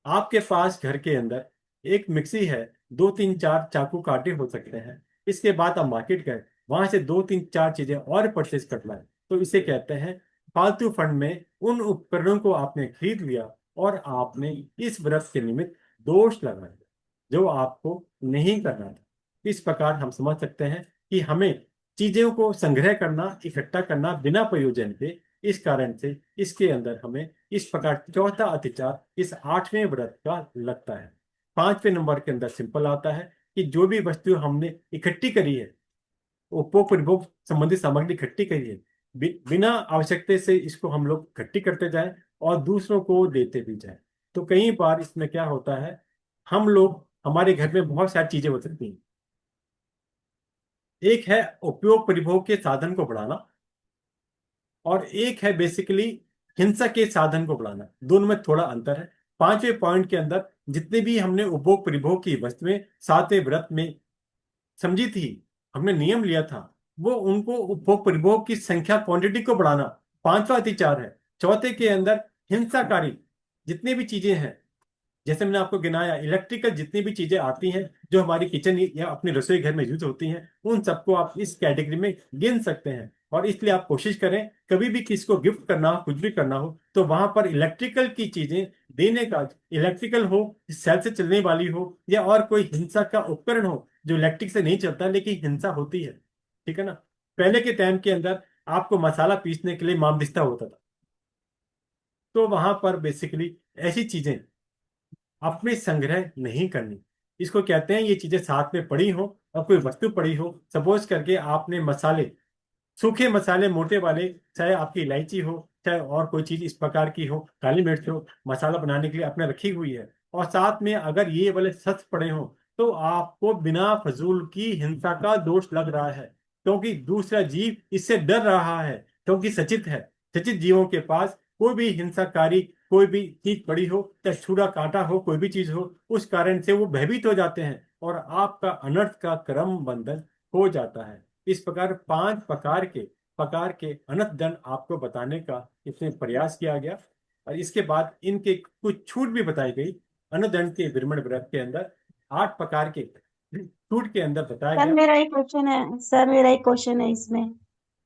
आपके पास घर के अंदर एक मिक्सी है, दो तीन चार चाकू काटे हो सकते हैं, इसके बाद आप मार्केट गए, वहां से दो तीन चार चीजें और परचेज कर लाए, तो इसे कहते हैं फालतू फंड में उन उपकरणों को आपने खरीद लिया और आपने इस व्रत के निमित्त दोष लगा दिया जो आपको नहीं करना था। इस प्रकार हम समझ सकते हैं कि हमें चीजों को संग्रह करना, इकट्ठा करना बिना प्रयोजन के, इस कारण से इसके अंदर हमें इस प्रकार चौथा अतिचार इस आठवें व्रत का लगता है। पांचवें नंबर के अंदर सिंपल आता है कि जो भी वस्तु हमने इकट्ठी करी है, उपभोग परिभोग संबंधित सामग्री इकट्ठी करी है, बिना आवश्यकता से इसको हम लोग इकट्ठी करते जाएं और दूसरों को देते भी जाएं। तो कई बार इसमें क्या होता है, हम लोग, हमारे घर में बहुत सारी चीजें हो सकती हैं। एक है उपयोग परिभोग के साधन को बढ़ाना, और एक है बेसिकली हिंसा के साधन को बढ़ाना, दोनों में थोड़ा अंतर है। पांचवें पॉइंट के अंदर जितने भी हमने उपभोग परिभोग की वस्तुएं सातवें व्रत में समझी थी, हमने नियम लिया था, वो उनको उपभोग परिभोग की संख्या, क्वांटिटी को बढ़ाना पांचवा अतिचार है। चौथे के अंदर हिंसाकारी जितनी भी चीजें हैं, जैसे मैंने आपको गिनाया, इलेक्ट्रिकल जितनी भी चीजें आती हैं जो हमारी किचन या अपने रसोई घर में यूज होती हैं, उन सबको आप इस कैटेगरी में गिन सकते हैं। और इसलिए आप कोशिश करें कभी भी किसी को गिफ्ट करना हो, कुछ भी करना हो, तो वहां पर इलेक्ट्रिकल की चीजें देने का, इलेक्ट्रिकल हो, सेल से चलने वाली हो, या और कोई हिंसा का उपकरण हो जो इलेक्ट्रिक से नहीं चलता लेकिन हिंसा होती है, ठीक है ना। पहले के टाइम के अंदर आपको मसाला पीसने के लिए मामदिस्ता होता था। तो वहां पर बेसिकली ऐसी चीजें अपने संग्रह नहीं करनी। इसको कहते हैं ये चीजें साथ में पड़ी हो और कोई वस्तु पड़ी हो, सपोज करके आपने मसाले, सूखे मसाले मोटे वाले, चाहे आपकी इलायची हो, चाहे और कोई चीज इस प्रकार की हो, काली मिर्च हो, मसाला बनाने के लिए आपने रखी हुई है, और साथ में अगर ये वाले शस्त्र पड़े हो, तो आपको बिना फजूल की हिंसा का दोष लग रहा है, क्योंकि दूसरा जीव इससे डर रहा है, क्योंकि सचित है। सचित जीवों के पास कोई भी हिंसाकारी कोई भी चीज पड़ी हो, चाहे छुरा कांटा हो, कोई भी चीज हो, उस कारण से वो भयभीत हो जाते हैं और आपका अनर्थ का क्रम बंधन हो जाता है। इस प्रकार 5 प्रकार के अनंत दंड आपको बताने का इसमें प्रयास किया गया, और इसके बाद इनके कुछ छूट भी बताई गई। अनंत दंड के विरमण व्रत के अंदर 8 प्रकार के छूट के अंदर बताया सर गया। मेरा एक क्वेश्चन है, सर मेरा एक क्वेश्चन है इसमें।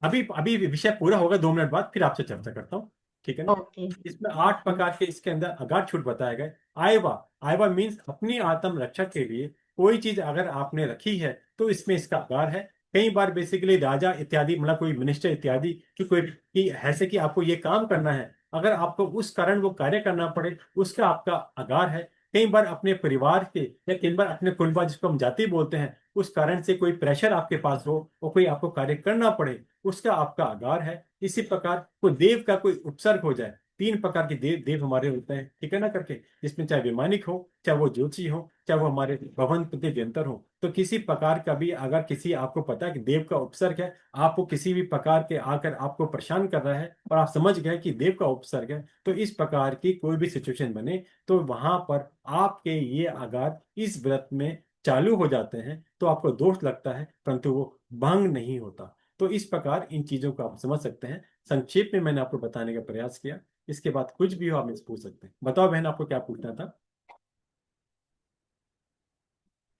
अभी अभी विषय पूरा होगा, 2 मिनट बाद फिर आपसे चर्चा करता हूँ, ठीक है ना। ओके। इसमें 8 प्रकार के इसके अंदर अगाध छूट बताए गए। आयवा, आयवा मीन्स अपनी आत्म रक्षा के लिए कोई चीज अगर आपने रखी है तो इसमें इसका आगार है। कई बार बेसिकली राजा इत्यादि, मतलब कोई मिनिस्टर इत्यादि की कोई की ऐसे कि आपको ये काम करना है, अगर आपको उस कारण वो कार्य करना पड़े, उसका आपका आगार है। कई बार अपने परिवार के या कई बार अपने कुलबा, जिसको हम जाति बोलते हैं, उस कारण से कोई प्रेशर आपके पास हो और कोई आपको कार्य करना पड़े, उसका आपका आगार है। इसी प्रकार कोई देव का कोई उपसर्ग हो जाए, 3 प्रकार के देव देव हमारे होते हैं, ठीक है ना करके, जिसमें चाहे वैमानिक हो, चाहे वो ज्योतिषी हो, चाहे वो हमारे भवनपति व्यंतर हो, तो किसी प्रकार का भी अगर किसी आपको पता है कि देव का उपसर्ग है, आपको किसी भी प्रकार के आकर आपको परेशान कर रहा है और आप समझ गए कि देव का उपसर्ग है, तो इस प्रकार की कोई भी सिचुएशन बने तो वहां पर आपके ये आगार इस व्रत में चालू हो जाते हैं, तो आपको दोष लगता है परंतु वो भंग नहीं होता। तो इस प्रकार इन चीजों को आप समझ सकते हैं। संक्षेप में मैंने आपको बताने का प्रयास किया। इसके बाद कुछ भी हो आप मुझसे पूछ सकते हैं। बताओ बहन, आपको क्या पूछना था?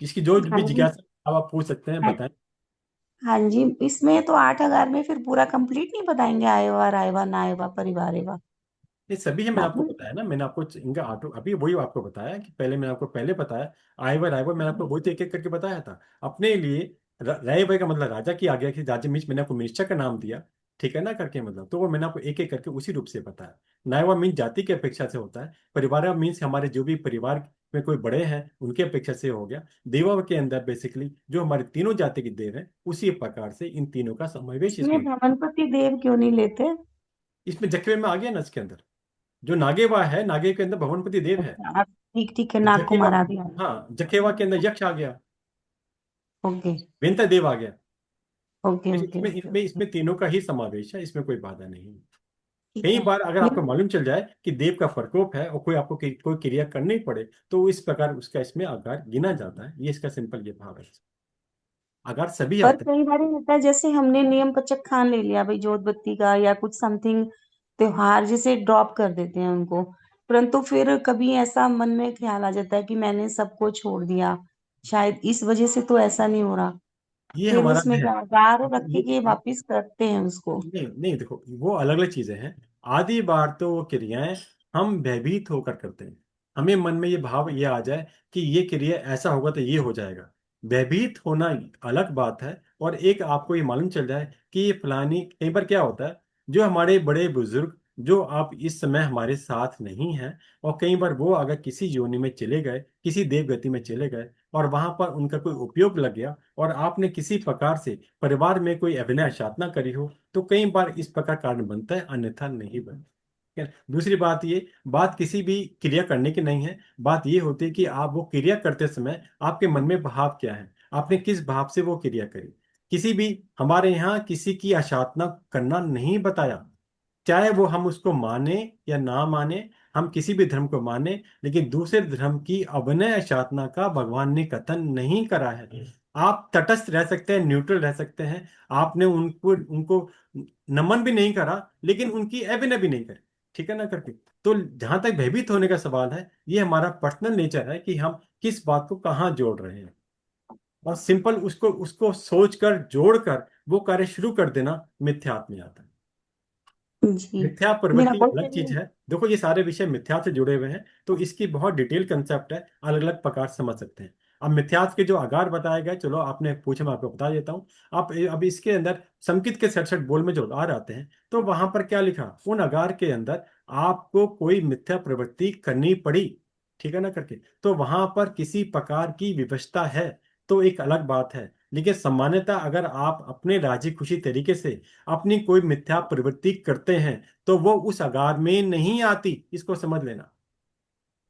किसकी जो हाँ भी जी। जिज्ञासा अब आप पूछ सकते हैं, हाँ बताएं। हाँ जी, इसमें तो 8,000 में फिर पूरा कंप्लीट नहीं बताएंगे, आएवा रायवा नायवा परिवार एवा ये सभी है, मैंने बाद आपको में। बताया ना, मैंने आपको इनका ऑटो अभी वही आपको बताया कि पहले मैंने आपको पहले बताया। आयवर आयवर मैंने आपको वही तो एक एक करके बताया था अपने लिए। राय भाई का मतलब राजा की आ गया कि राजा मीन्स मैंने आपको मिनिस्टर का नाम दिया, ठीक है ना करके, मतलब तो वो मैंने आपको एक एक करके उसी रूप से बताया। नायवा मीन्स जाति की अपेक्षा से होता है। परिवार मीन्स हमारे जो भी परिवार में कोई बड़े हैं उनकी अपेक्षा से हो गया। देवा के अंदर बेसिकली जो हमारे तीनों जाति के देव हैं, उसी प्रकार से इन तीनों का समावेश इसमें इसमें। भवनपति देव क्यों नहीं लेते? इसमें जख्मे में आ गया ना, इसके अंदर जो नागेवा है, नागे के अंदर भवनपति देव है। अच्छा, ठीक ठीक है, नाग को जखेवा, मरा दिया। हाँ जखेवा के अंदर यक्ष आ गया, ओके वेंता देव आ गया। ओके तो ओके इसमें ओके इसमें ओके। इसमें तीनों का ही समावेश है, इसमें कोई बाधा नहीं है। ठीक कई है। बार अगर आपको मेरा मालूम चल जाए कि देव का प्रकोप है और कोई आपको कोई क्रिया करनी पड़े, तो इस प्रकार उसका इसमें आकार गिना जाता है। ये इसका सिंपल ये भाव है। आकार सभी पर आते हैं। कई बार होता है, जैसे हमने नियम पचक ठान ले लिया भाई जोत बत्ती का या कुछ समथिंग त्योहार, जैसे ड्रॉप कर देते हैं उनको, परंतु फिर कभी ऐसा मन में ख्याल आ जाता है कि मैंने सबको छोड़ दिया, शायद इस वजह से तो ऐसा नहीं हो रहा। ये फिर हमारा उसमें है। क्या आधार रख के ये वापिस करते हैं उसको। नहीं नहीं, देखो वो अलग अलग चीजें हैं। आधी बार तो वो क्रियाएं हम भयभीत होकर करते हैं। हमें मन में ये भाव ये आ जाए कि ये क्रिया ऐसा होगा तो ये हो जाएगा। भयभीत होना अलग बात है, और एक आपको ये मालूम चल जाए कि ये फलानी, कई बार क्या होता है, जो हमारे बड़े बुजुर्ग जो आप इस समय हमारे साथ नहीं हैं, और कई बार वो अगर किसी योनि में चले गए, किसी देव गति में चले गए, और वहां पर उनका कोई उपयोग लग गया, और आपने किसी प्रकार से परिवार में कोई अभिनय साधना करी हो, तो कई बार इस प्रकार कारण बनता है, अन्यथा नहीं बनता। ठीक है? दूसरी बात ये, बात किसी भी क्रिया करने की नहीं है। बात ये होती है कि आप वो क्रिया करते समय आपके मन में भाव क्या है, आपने किस भाव से वो क्रिया करी। किसी भी, हमारे यहाँ किसी की आशाधना करना नहीं बताया, चाहे वो हम उसको माने या ना माने, हम किसी भी धर्म को माने, लेकिन दूसरे धर्म की अवनय साधना का भगवान ने कथन नहीं करा है। आप तटस्थ रह सकते हैं, न्यूट्रल रह सकते हैं। आपने उनको उनको नमन भी नहीं करा, लेकिन उनकी अभिनय भी नहीं करी, ठीक है ना करके। तो जहां तक भयभीत होने का सवाल है, ये हमारा पर्सनल नेचर है कि हम किस बात को कहाँ जोड़ रहे हैं, और सिंपल उसको उसको सोचकर जोड़कर वो कार्य शुरू कर देना मिथ्यात्व में आता है। जी। मिथ्या मेरा प्रवृत्ति अलग क्वेश्चन चीज ये है। देखो ये सारे विषय मिथ्या से जुड़े हुए हैं, तो इसकी बहुत डिटेल कंसेप्ट है, अलग अलग प्रकार से समझ सकते हैं। अब मिथ्यात्व के जो आगार बताए गए, चलो आपने पूछा मैं आपको बता देता हूँ। आप अब इसके अंदर संकित के 67 बोल में जो आगार आते हैं, तो वहां पर क्या लिखा, उन आगार के अंदर आपको कोई मिथ्या प्रवृत्ति करनी पड़ी, ठीक है ना, करके, तो वहां पर किसी प्रकार की विवशता है तो एक अलग बात है। लेकिन सामान्यतः अगर आप अपने राजी खुशी तरीके से अपनी कोई मिथ्या प्रवृत्ति करते हैं तो वो उस आगार में नहीं आती, इसको समझ लेना।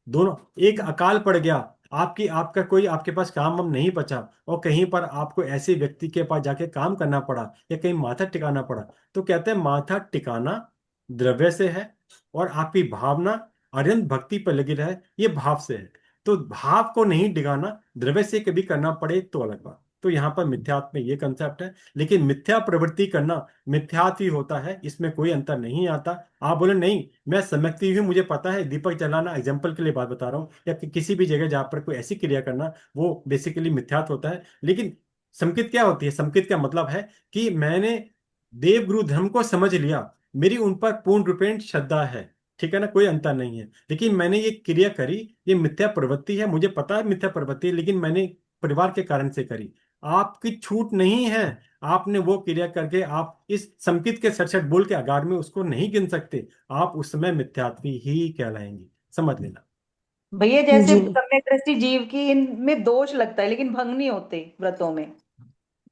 दोनों, एक अकाल पड़ गया, आपकी आपका कोई आपके पास काम वाम नहीं बचा, और कहीं पर आपको ऐसे व्यक्ति के पास जाके काम करना पड़ा या कहीं माथा टिकाना पड़ा, तो कहते हैं माथा टिकाना द्रव्य से है, और आपकी भावना अत्यंत भक्ति पर लगी रहे, ये भाव से है। तो भाव को नहीं डिगाना, द्रव्य से कभी करना पड़े तो अलग बात। तो यहाँ पर मिथ्यात्व में ये कंसेप्ट है। लेकिन मिथ्या प्रवृत्ति करना मिथ्यात्व ही होता है, इसमें कोई अंतर नहीं आता। आप बोले नहीं, मैं समझती हूँ, मुझे पता है, दीपक जलाना एग्जाम्पल के लिए बात बता रहा हूँ, या किसी भी जगह जहाँ पर कोई ऐसी क्रिया करना, वो बेसिकली मिथ्यात्व होता है। लेकिन संकित क्या होती है, संकित का मतलब है कि मैंने देव गुरु धर्म को समझ लिया, मेरी उन पर पूर्ण रूपेण श्रद्धा है, ठीक है ना, कोई अंतर नहीं है, लेकिन मैंने ये क्रिया करी, ये मिथ्या प्रवृत्ति है, मुझे पता है मिथ्या प्रवृत्ति है, लेकिन मैंने परिवार के कारण से करी। आपकी छूट नहीं है, आपने वो क्रिया करके आप इस संकित के 67 बोल के आगार में उसको नहीं गिन सकते, आप उस समय मिथ्यात्वी ही कहलाएंगे, समझ लेना। भैया जैसे जी। सम्यक दृष्टि जीव की, इनमें दोष लगता है लेकिन भंग नहीं होते व्रतों में।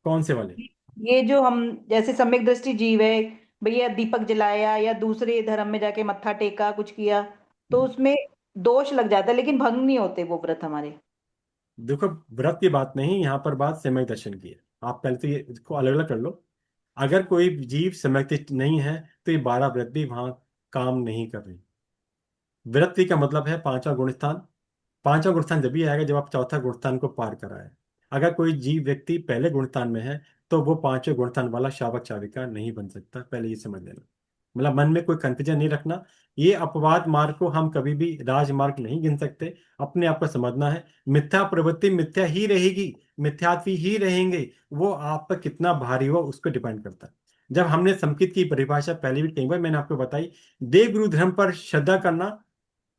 कौन से वाले? ये जो हम, जैसे सम्यक दृष्टि जीव है, भैया दीपक जलाया या दूसरे धर्म में जाके मत्था टेका कुछ किया, तो उसमें दोष लग जाता है लेकिन भंग नहीं होते वो व्रत हमारे। देखो, व्रत की बात नहीं, यहाँ पर बात सम्यक दर्शन की है। आप पहले तो ये इसको अलग अलग कर लो। अगर कोई जीव सम्यक दृष्टि नहीं है तो ये 12 व्रत भी वहां काम नहीं कर रहे। वृत्ति का मतलब है पांचवा गुण स्थान। पांचवा गुण स्थान जब भी आएगा जब आप चौथा गुण स्थान को पार कराए। अगर कोई जीव व्यक्ति पहले गुण स्थान में है तो वो पांचवें गुण स्थान वाला शावक शाविका नहीं बन सकता, पहले ये समझ लेना। मतलब मन में कोई कंफ्यूजन नहीं रखना। ये अपवाद मार्ग को हम कभी भी राजमार्ग नहीं गिन सकते। अपने आप को समझना है, मिथ्या प्रवृत्ति मिथ्या ही रहेगी, मिथ्यात्वी ही रहेंगे। वो आप पर कितना भारी हुआ उस पर डिपेंड करता है। जब हमने संकित की परिभाषा पहले भी कई बार मैंने आपको बताई, देव गुरु धर्म पर श्रद्धा करना,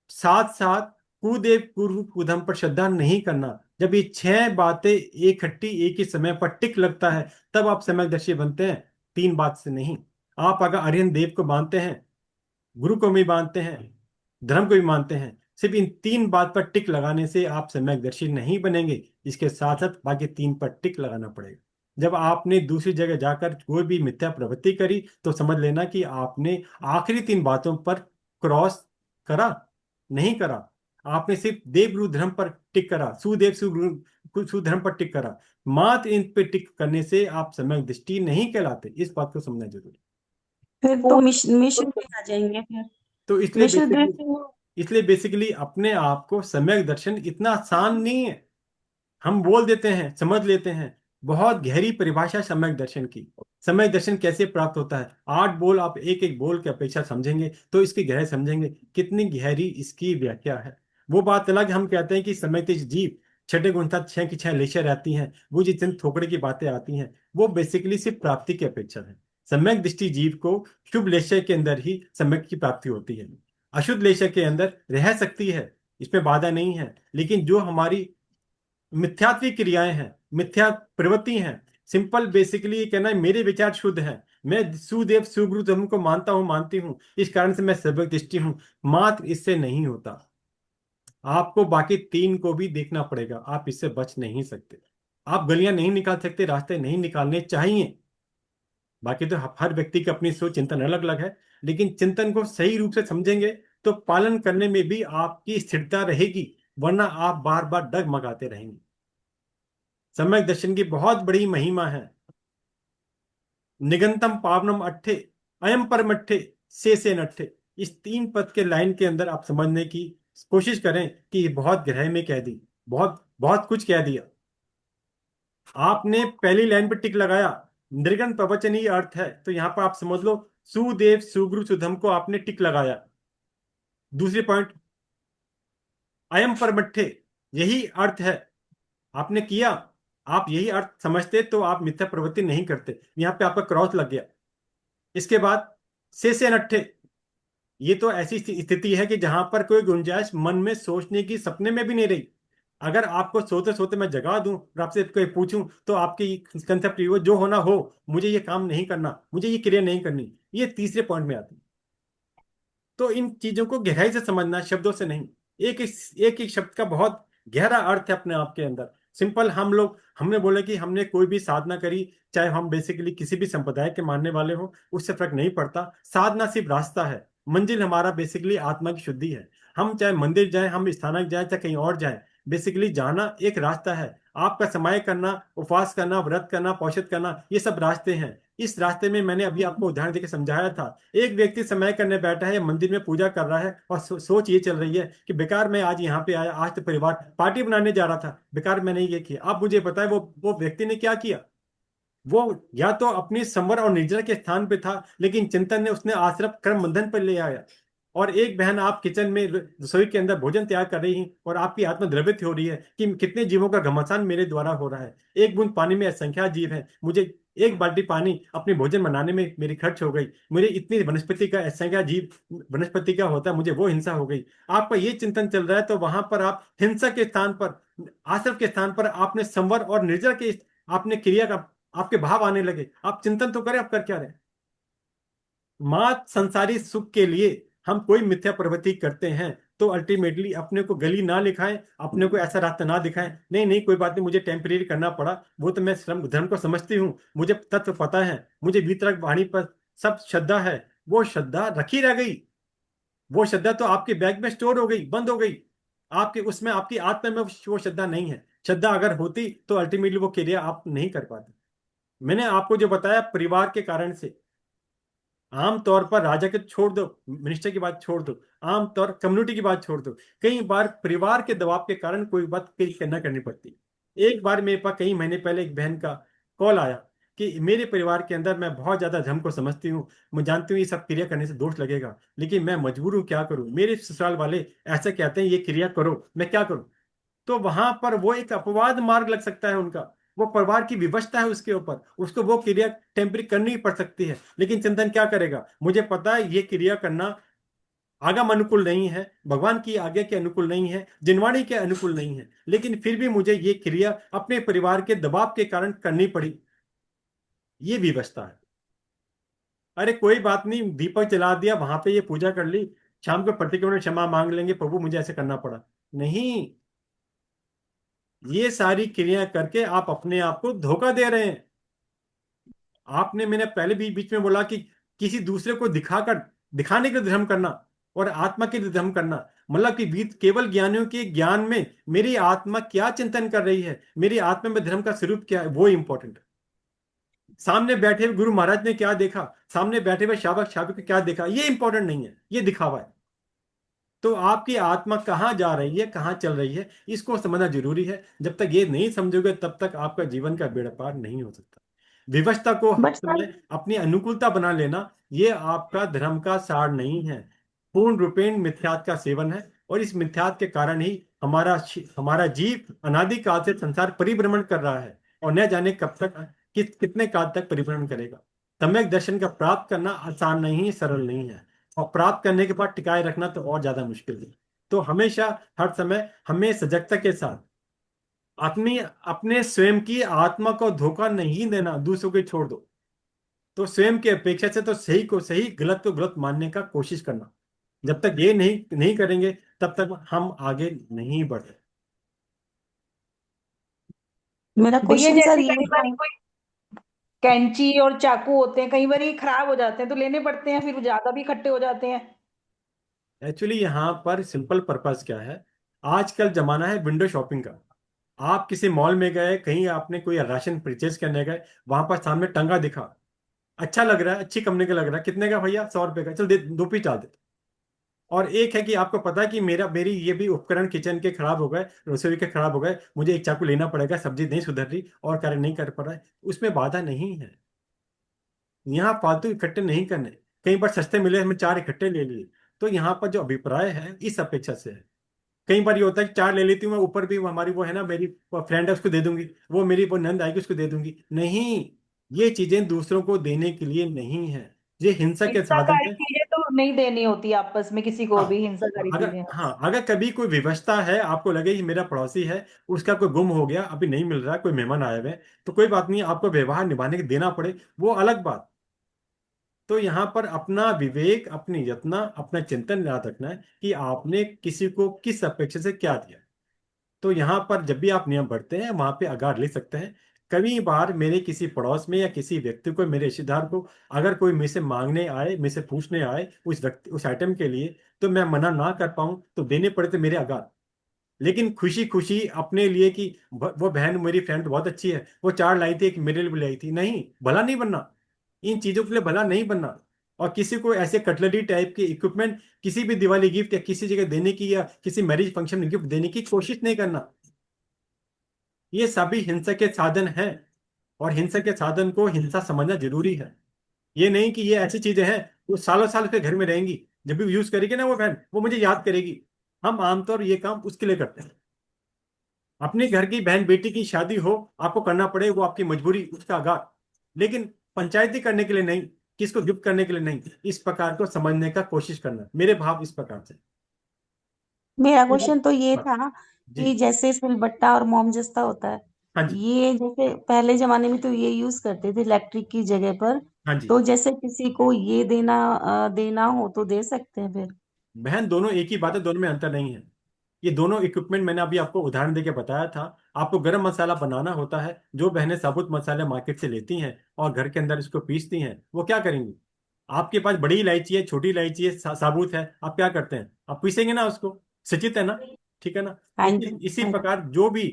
साथ साथ कुदेव गुरु कुधम पर श्रद्धा नहीं करना, जब ये छह बातें इकट्ठी एक ही समय पर टिक लगता है तब आप सम्यकदर्शी बनते हैं, तीन बात से नहीं। आप अगर आर्यन देव को मानते हैं, गुरु को भी मानते हैं, धर्म को भी मानते हैं, सिर्फ इन तीन बात पर टिक लगाने से आप सम्यकदर्शी नहीं बनेंगे। इसके साथ साथ बाकी तीन पर टिक लगाना पड़ेगा। जब आपने दूसरी जगह जाकर कोई भी मिथ्या प्रवृत्ति करी तो समझ लेना कि आपने आखिरी तीन बातों पर क्रॉस करा नहीं करा। आपने सिर्फ देवगुरु धर्म पर टिक करा, सुदेव सुगुरु सुधर्म पर टिक करा। मात्र इन पे टिक करने से आप सम्यक दृष्टि नहीं कहलाते, इस बात को समझना जरूरी। फिर तो मिश्र में आ जाएंगे फिर। तो इसलिए मिश्र बेसिकली दृष्टि वो। इसलिए बेसिकली अपने आप को सम्यक दर्शन इतना आसान नहीं है। हम बोल देते हैं, समझ लेते हैं, बहुत गहरी परिभाषा सम्यक दर्शन की। सम्यक दर्शन कैसे प्राप्त होता है, 8 बोल आप एक एक बोल की अपेक्षा समझेंगे तो इसकी गहराई समझेंगे, कितनी गहरी इसकी व्याख्या है। वो बात अलग, हम कहते हैं कि सम्यक दृष्टि जीव छठे गुण तक छह की छह लेशर रहती हैं, वो जितने थोकड़े की बातें आती हैं वो बेसिकली सिर्फ प्राप्ति की अपेक्षा है। सम्यक दृष्टि जीव को शुभ लेशर के अंदर ही सम्यक की प्राप्ति होती है, अशुद्ध लेशर के अंदर रह सकती है, इसमें बाधा नहीं है। लेकिन जो हमारी मिथ्यात्वी क्रियाएं हैं, मिथ्या प्रवृत्ति हैं, सिंपल बेसिकली ये कहना है मेरे विचार शुद्ध हैं, मैं सुदेव सुगुरु धर्म को मानता हूं, मानती हूं, इस कारण से मैं सर्वज्ञ दृष्टि हूं, मात्र इससे नहीं होता। आपको बाकी तीन को भी देखना पड़ेगा, आप इससे बच नहीं सकते। आप गलियां नहीं निकाल सकते, रास्ते नहीं निकालने चाहिए। बाकी तो हर व्यक्ति की अपनी सोच चिंतन अलग अलग है, लेकिन चिंतन को सही रूप से समझेंगे तो पालन करने में भी आपकी स्थिरता रहेगी, वरना आप बार बार डगमगाते रहेंगे। सम्यक दर्शन की बहुत बड़ी महिमा है। निगंतम पावनम अट्ठे, अयम परमट्ठे, से नट्ठे, इस तीन पद के लाइन के अंदर आप समझने की कोशिश करें कि बहुत गहराई में कह दी, बहुत बहुत कुछ कह दिया। आपने पहली लाइन पर टिक लगाया, निर्गन प्रवचन ही अर्थ है, तो यहां पर आप समझ लो सुदेव सुगुरु सुधम को आपने टिक लगाया। दूसरी पॉइंट, अयम परमट्ठे, यही अर्थ है, आपने किया। आप यही अर्थ समझते तो आप मिथ्या प्रवृत्ति नहीं करते, यहां पे आपका क्रॉस लग गया। इसके बाद से नट्ठे, ये तो ऐसी स्थिति है कि जहां पर कोई गुंजाइश मन में सोचने की सपने में भी नहीं रही। अगर आपको सोते सोते मैं जगा दूं और आपसे कोई पूछूं तो आपकी कंसेप्ट वो जो होना हो, मुझे ये काम नहीं करना, मुझे ये क्रिया नहीं करनी, ये तीसरे पॉइंट में आती है। तो इन चीजों को गहराई से समझना, शब्दों से नहीं। एक एक शब्द का बहुत गहरा अर्थ है अपने आप के अंदर। सिंपल हम लोग हमने बोले कि हमने कोई भी साधना करी, चाहे हम बेसिकली किसी भी संप्रदाय के मानने वाले हो, उससे फर्क नहीं पड़ता। साधना सिर्फ रास्ता है, मंजिल हमारा बेसिकली आत्मा की शुद्धि है। हम चाहे मंदिर जाएं, हम स्थानक जाएं, चाहे कहीं और जाएं, बेसिकली जाना एक रास्ता है। आपका समय करना, उपवास करना, व्रत करना, पौषध करना, ये सब रास्ते हैं। इस रास्ते में मैंने अभी आपको उदाहरण देकर समझाया था। एक व्यक्ति समय करने बैठा है, मंदिर में पूजा कर रहा है, और सोच ये चल रही है कि बेकार मैं आज यहाँ पे आया, आज तो परिवार पार्टी बनाने जा रहा था, बेकार मैंने ये किया। अब मुझे पता है वो व्यक्ति ने क्या किया। वो या तो अपनी संवर और निर्जरा के स्थान पे था, लेकिन चिंतन ने उसने आश्रम कर्म बंधन पर ले आया। और एक बहन आप किचन में रसोई के अंदर भोजन तैयार कर रही हैं और आपकी आत्मा द्रवित हो रही है कि कितने जीवों का घमासान मेरे द्वारा हो रहा है। एक बूंद पानी में असंख्या जीव है, मुझे एक बाल्टी पानी अपने भोजन बनाने में मेरी खर्च हो गई, मुझे इतनी वनस्पति का असंख्या जीव वनस्पति का होता है, मुझे वो हिंसा हो गई। आपका ये चिंतन चल रहा है, तो वहां पर आप हिंसा के स्थान पर, आश्रम के स्थान पर आपने संवर और निर्जर के आपने क्रिया का आपके भाव आने लगे। आप चिंतन तो करें, आप कर क्या रहे हैं। मात संसारी सुख के लिए हम कोई मिथ्या प्रवृत्ति करते हैं, तो अल्टीमेटली अपने को गली ना लिखाएं, अपने को ऐसा रास्ता ना दिखाएं। नहीं नहीं, कोई बात नहीं, मुझे टेम्परेरी करना पड़ा, वो तो मैं श्रम धर्म को समझती हूँ, मुझे तत्व पता है, मुझे वितरक वाणी पर सब श्रद्धा है। वो श्रद्धा रखी रह गई, वो श्रद्धा तो आपके बैग में स्टोर हो गई, बंद हो गई। आपके उसमें आपकी आत्मा में वो श्रद्धा नहीं है। श्रद्धा अगर होती तो अल्टीमेटली वो क्रिया आप नहीं कर पाते। मैंने आपको जो बताया, परिवार के कारण से, आमतौर पर राजा के छोड़ दो, मिनिस्टर की बात छोड़ दो, आमतौर कम्युनिटी की बात छोड़ दो, कई बार परिवार के दबाव के कारण कोई बात कई करना करनी पड़ती। एक बार मेरे पास कई महीने पहले एक बहन का कॉल आया कि मेरे परिवार के अंदर मैं बहुत ज्यादा धर्म को समझती हूँ, मैं जानती हूँ ये सब क्रिया करने से दोष लगेगा, लेकिन मैं मजबूर हूँ, क्या करूँ, मेरे ससुराल वाले ऐसे कहते हैं ये क्रिया करो, मैं क्या करूँ। तो वहां पर वो एक अपवाद मार्ग लग सकता है उनका, वो परिवार की विवशता है उसके ऊपर, उसको वो क्रिया टेम्परी करनी पड़ सकती है। लेकिन चिंतन क्या करेगा, मुझे पता है ये क्रिया करना आगम अनुकूल नहीं है, भगवान की आज्ञा के अनुकूल नहीं है, जिनवाणी के अनुकूल नहीं है, लेकिन फिर भी मुझे ये क्रिया अपने परिवार के दबाव के कारण करनी पड़ी। ये विवशता है। अरे कोई बात नहीं, दीपक जला दिया, वहां पे ये पूजा कर ली, शाम को प्रतिक्रमण क्षमा मांग लेंगे, प्रभु मुझे ऐसे करना पड़ा। नहीं, ये सारी क्रिया करके आप अपने आप को धोखा दे रहे हैं। आपने, मैंने पहले भी बीच में बोला कि किसी दूसरे को दिखाकर, दिखाने के लिए धर्म करना और आत्मा के लिए धर्म करना, मतलब कि बीत केवल ज्ञानियों के ज्ञान में मेरी आत्मा क्या चिंतन कर रही है, मेरी आत्मा में धर्म का स्वरूप क्या है, वो इंपॉर्टेंट है। सामने बैठे हुए गुरु महाराज ने क्या देखा, सामने बैठे हुए शावक शावक ने क्या देखा, ये इंपॉर्टेंट नहीं है, ये दिखावा है। तो आपकी आत्मा कहाँ जा रही है, कहाँ चल रही है, इसको समझना जरूरी है। जब तक ये नहीं समझोगे तब तक आपका जीवन का बेड़ा पार नहीं हो सकता। विवशता को हर बट सर, समय अपनी अनुकूलता बना लेना, ये आपका धर्म का सार नहीं है। पूर्ण रूपेण मिथ्यात का सेवन है, और इस मिथ्यात के कारण ही हमारा जीव अनादि काल से संसार परिभ्रमण कर रहा है, और न जाने कब तक, कितने काल तक परिभ्रमण करेगा। सम्यक दर्शन का प्राप्त करना आसान नहीं है, सरल नहीं है, और प्राप्त करने के बाद टिकाए रखना तो और ज्यादा मुश्किल है। तो हमेशा, हर समय हमें सजगता के साथ अपनी अपने स्वयं की आत्मा को धोखा नहीं देना, दूसरों को छोड़ दो। तो स्वयं की अपेक्षा से तो सही को सही, गलत को गलत मानने का कोशिश करना। जब तक ये नहीं नहीं करेंगे, तब तक हम आगे नहीं बढ़े। मेरा भैया क्वेश्चन सर जैसे ये कई बार था। कोई कैंची और चाकू होते हैं, कई बार ये खराब हो जाते हैं तो लेने पड़ते हैं, फिर वो ज्यादा भी खट्टे हो जाते हैं। एक्चुअली यहाँ पर सिंपल पर्पस क्या है, आजकल जमाना है विंडो शॉपिंग का। आप किसी मॉल में गए, कहीं आपने कोई राशन परचेज करने गए, वहां पर सामने टंगा दिखा, अच्छा लग रहा है, अच्छी कंपनी का लग रहा है, कितने का भैया, 100 रुपए का, चल दे, 2 पीस डाल दे। और एक है कि आपको पता है कि मेरी ये भी उपकरण किचन के खराब हो गए, रसोई के खराब हो गए, मुझे एक चाकू लेना पड़ेगा, सब्जी नहीं सुधर रही और कार्य नहीं कर पा रहा है, उसमें बाधा नहीं है। यहाँ फालतू इकट्ठे नहीं करने। कई बार सस्ते मिले, हमें 4 इकट्ठे ले लिए। तो यहाँ पर जो अभिप्राय है इस अपेक्षा से है। कई बार ये होता है कि 4 ले लेती हूँ मैं, ऊपर भी हमारी वो है ना, मेरी फ्रेंड है, उसको दे दूंगी, वो मेरी वो नंद आएगी, उसको दे दूंगी। नहीं, ये चीजें दूसरों को देने के लिए नहीं है, ये हिंसा के साधन हिंसाकारी है। चीजें तो नहीं देनी होती आपस में किसी को हाँ, भी, हिंसाकारी अगर चीजें। हाँ अगर कभी कोई विवशता है, आपको लगे कि मेरा पड़ोसी है, उसका कोई गुम हो गया, अभी नहीं मिल रहा, कोई मेहमान आए हुए हैं, तो कोई बात नहीं, आपको व्यवहार निभाने के देना पड़े, वो अलग बात। तो यहाँ पर अपना विवेक, अपनी यत्न, अपना चिंतन याद रखना है कि आपने किसी को किस अपेक्षा से क्या दिया। तो यहाँ पर जब भी आप नियम बढ़ते हैं, वहां पे आगार ले सकते हैं। कई बार मेरे किसी पड़ोस में या किसी व्यक्ति को, मेरे रिश्तेदार को, अगर कोई मेरे से मांगने आए, मेरे से पूछने आए उस व्यक्ति, उस आइटम के लिए, तो मैं मना ना कर पाऊं, तो देने पड़े तो मेरे आगार। लेकिन खुशी खुशी अपने लिए कि वो बहन मेरी फ्रेंड बहुत अच्छी है, वो चार लाई थी, एक मेरे लिए भी लाई थी, नहीं, भला नहीं बनना। इन चीजों के लिए भला नहीं बनना। और किसी को ऐसे कटलरी टाइप के इक्विपमेंट किसी भी दिवाली गिफ्ट या किसी जगह देने की, या किसी मैरिज फंक्शन में गिफ्ट देने की कोशिश नहीं करना। ये सभी हिंसा के साधन हैं। और हिंसा के साधन को हिंसा समझना जरूरी है। ये नहीं कि ये ऐसी चीजें हैं वो सालों साल के घर में रहेंगी, जब भी यूज करेगी ना वो बहन, वो मुझे याद करेगी। हम आमतौर ये काम उसके लिए करते हैं। अपने घर की बहन बेटी की शादी हो, आपको करना पड़े, वो आपकी मजबूरी, उसका आगार। लेकिन पंचायती करने के लिए नहीं, किसको गिफ्ट करने के लिए नहीं। इस प्रकार को समझने का कोशिश करना, मेरे भाव इस प्रकार से। मेरा क्वेश्चन तो ये हाँ, था जी। कि जैसे सिलबट्टा और मोमजस्ता होता है, हाँ जी। ये जैसे पहले जमाने में तो ये यूज करते थे इलेक्ट्रिक की जगह पर। हाँ जी। तो जैसे किसी को ये देना हो तो दे सकते हैं फिर? बहन, दोनों एक ही बात है, दोनों में अंतर नहीं है। ये दोनों इक्विपमेंट मैंने अभी आपको उदाहरण देके बताया था। आपको गरम मसाला बनाना होता है, जो बहनें साबुत मसाले मार्केट से लेती हैं और घर के अंदर इसको पीसती हैं, वो क्या करेंगी? आपके पास बड़ी इलायची है, छोटी इलायची है, साबुत है, आप क्या करते हैं? आप पीसेंगे ना उसको, सचित है ना, ठीक है ना। हाँ इसी जी, इसी हाँ जी। प्रकार जो भी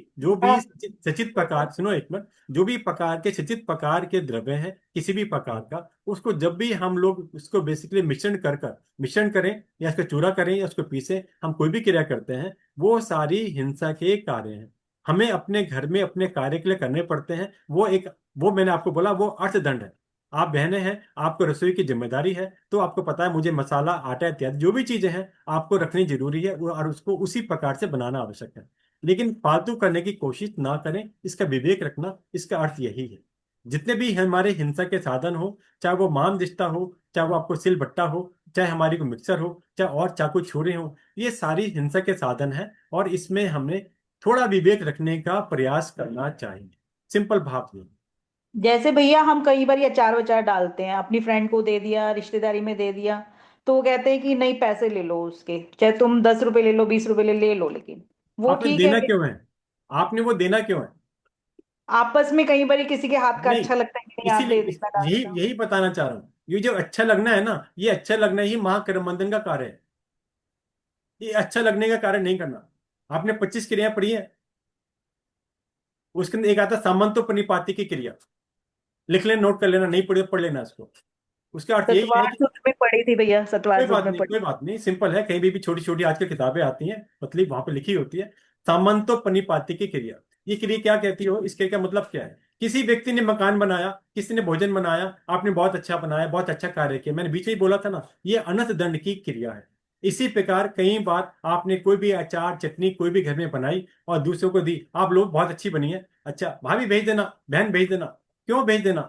सचित प्रकार, सुनो एक मिनट, जो भी प्रकार के सचित प्रकार के द्रव्य हैं किसी भी प्रकार का, उसको जब भी हम लोग उसको बेसिकली मिश्रण करें, या इसको चूरा करें, या उसको पीसें, हम कोई भी क्रिया करते हैं, वो सारी हिंसा के कार्य हैं। हमें अपने घर में अपने कार्य के लिए करने पड़ते हैं। वो मैंने आपको बोला, वो अर्थदंड है। आप बहनें हैं, आपको रसोई की जिम्मेदारी है, तो आपको पता है मुझे मसाला, आटा इत्यादि जो भी चीजें हैं आपको रखनी जरूरी है, और उसको उसी प्रकार से बनाना आवश्यक है। लेकिन फालतू करने की कोशिश ना करें, इसका विवेक रखना, इसका अर्थ यही है। जितने भी हमारे हिंसा के साधन हो, चाहे वो माम दिष्टा हो, चाहे वो आपको सिल बट्टा हो, चाहे हमारी को मिक्सर हो, चाहे और चाकू छुरे हो, ये सारी हिंसा के साधन है। और इसमें हमें थोड़ा विवेक रखने का प्रयास करना चाहिए। सिंपल भाव ये। जैसे भैया हम कई बार ये अचार वचार डालते हैं, अपनी फ्रेंड को दे दिया, रिश्तेदारी में दे दिया, तो वो कहते हैं कि नहीं पैसे ले लो उसके, चाहे तुम 10 रुपए ले लो, 20 रुपए ले लो, लेकिन वो आपने ठीक है देना कि क्यों है? आपने वो देना क्यों है? आपस में कई बार किसी के हाथ का नहीं, अच्छा लगता है कि नहीं आप इसीलिए दे देना डाल यही देना। यही बताना चाह रहा हूँ। ये जो अच्छा लगना है ना, ये अच्छा लगना ही महाकरमंदन का कार्य है। ये अच्छा लगने का कार्य नहीं करना। आपने 25 क्रियाएं पढ़ी है, उसके अंदर एक आता सामंतो प्रणिपाती की क्रिया। लिख लेना, नोट कर लेना, नहीं पढ़े तो पढ़ लेना इसको। उसका अर्थ यही है सतवार कि सूत्र में पढ़ी थी भैया, कोई सतवार सूत्र बात में नहीं, पढ़ी। कोई बात नहीं, सिंपल है, कहीं भी छोटी छोटी आजकल किताबें आती हैं पतली, वहां पे लिखी होती है। सामंतो प्रणिपाती की क्रिया। ये क्रिया क्या कहती हो, इसके क्या मतलब क्या है? किसी व्यक्ति ने मकान बनाया, किसी ने भोजन बनाया, आपने बहुत अच्छा बनाया, बहुत अच्छा कार्य किया, मैंने बीच में ही बोला था ना, ये अनंत दंड की क्रिया है। इसी प्रकार कई बार आपने कोई भी अचार चटनी कोई भी घर में बनाई और दूसरों को दी, आप लोग बहुत अच्छी बनी है, अच्छा भाभी भेज देना, बहन भेज देना। क्यों भेज देना?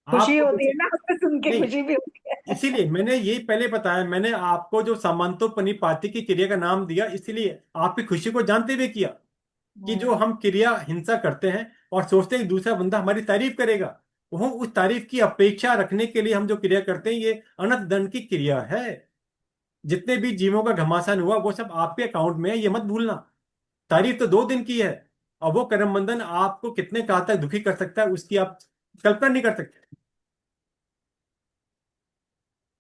खुशी आपको होती है ना उससे, सुन के नहीं, खुशी भी होती है। इसीलिए मैंने ये पहले बताया, मैंने आपको जो सामंतोपनिपाती की क्रिया का नाम दिया, इसलिए आपकी खुशी को जानते हुए किया कि जो हम्म। हम क्रिया हिंसा करते हैं और सोचते हैं कि दूसरा बंदा हमारी तारीफ करेगा, वो उस तारीफ की अपेक्षा रखने के लिए हम जो क्रिया करते हैं, ये अनंत दंड की क्रिया है। जितने भी जीवों का घमासान हुआ वो सब आपके अकाउंट में है, ये मत भूलना। तारीफ तो 2 दिन की है, और वो करम बंधन आपको कितने काल तक दुखी कर सकता है, उसकी आप कल्पना नहीं कर सकते।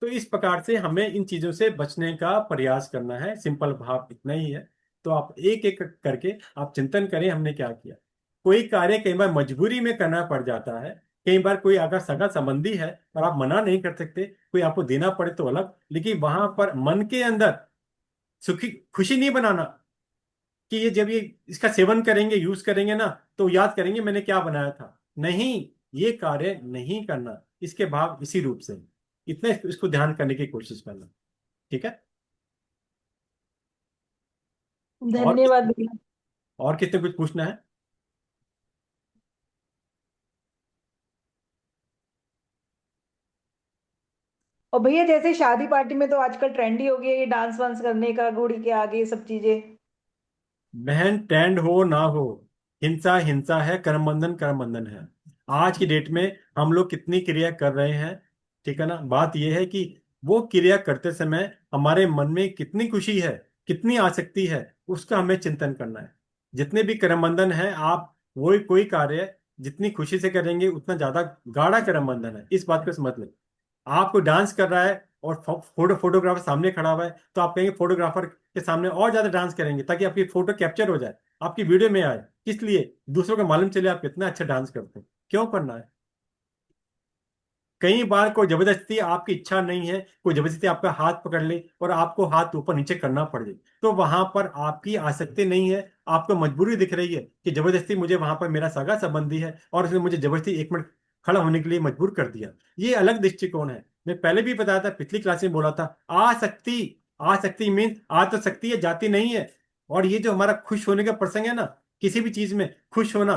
तो इस प्रकार से हमें इन चीजों से बचने का प्रयास करना है, सिंपल भाव इतना ही है। तो आप एक एक करके आप चिंतन करें, हमने क्या किया। कोई कार्य कई बार मजबूरी में करना पड़ जाता है। कई बार कोई अगर सगा संबंधी है और आप मना नहीं कर सकते, कोई आपको देना पड़े तो अलग, लेकिन वहां पर मन के अंदर सुखी खुशी नहीं बनाना कि ये जब ये इसका सेवन करेंगे, यूज करेंगे ना, तो याद करेंगे मैंने क्या बनाया था। नहीं, ये कार्य नहीं करना। इसके भाव इसी रूप से इतना, इसको ध्यान करने की कोशिश करना। ठीक है। और धन्यवाद भैया। और कितने कुछ पूछना है? और भैया जैसे शादी पार्टी में तो आजकल ट्रेंड ही हो गया ये डांस वांस करने का, घोड़ी के आगे ये सब चीजें। बहन, ट्रेंड हो ना हो, हिंसा हिंसा है, करम बंधन करम बंधन है। आज की डेट में हम लोग कितनी क्रिया कर रहे हैं, ठीक है ना। बात यह है कि वो क्रिया करते समय हमारे मन में कितनी खुशी है, कितनी आसक्ति है, उसका हमें चिंतन करना है। जितने भी करम बंधन है, आप वही कोई कार्य जितनी खुशी से करेंगे उतना ज्यादा गाढ़ा करम बंधन है। इस बात को समझ लें। आपको डांस कर रहा है और फोटोग्राफर सामने खड़ा हुआ है, तो आप कहेंगे फोटोग्राफर के सामने और ज्यादा डांस करेंगे ताकि आपकी फोटो कैप्चर हो जाए, आपकी वीडियो में आए। किस लिए? दूसरों को मालूम चले आप कितना अच्छा डांस करते हैं। क्यों करना है? कई बार कोई जबरदस्ती, आपकी इच्छा नहीं है, कोई जबरदस्ती आपका हाथ पकड़ ले और आपको हाथ ऊपर नीचे करना पड़ जाए, तो वहां पर आपकी आसक्ति नहीं है, आपको मजबूरी दिख रही है कि जबरदस्ती मुझे, वहां पर मेरा सगा संबंधी है और उसने मुझे जबरदस्ती 1 मिनट खड़ा होने के लिए मजबूर कर दिया। ये अलग दृष्टिकोण है। मैं पहले भी बताया था, पिछली क्लास में बोला था, आसक्ति। आसक्ति मीन आ तो सकती है, जाती नहीं है। और ये जो हमारा खुश होने का प्रसंग है ना, किसी भी चीज में खुश होना,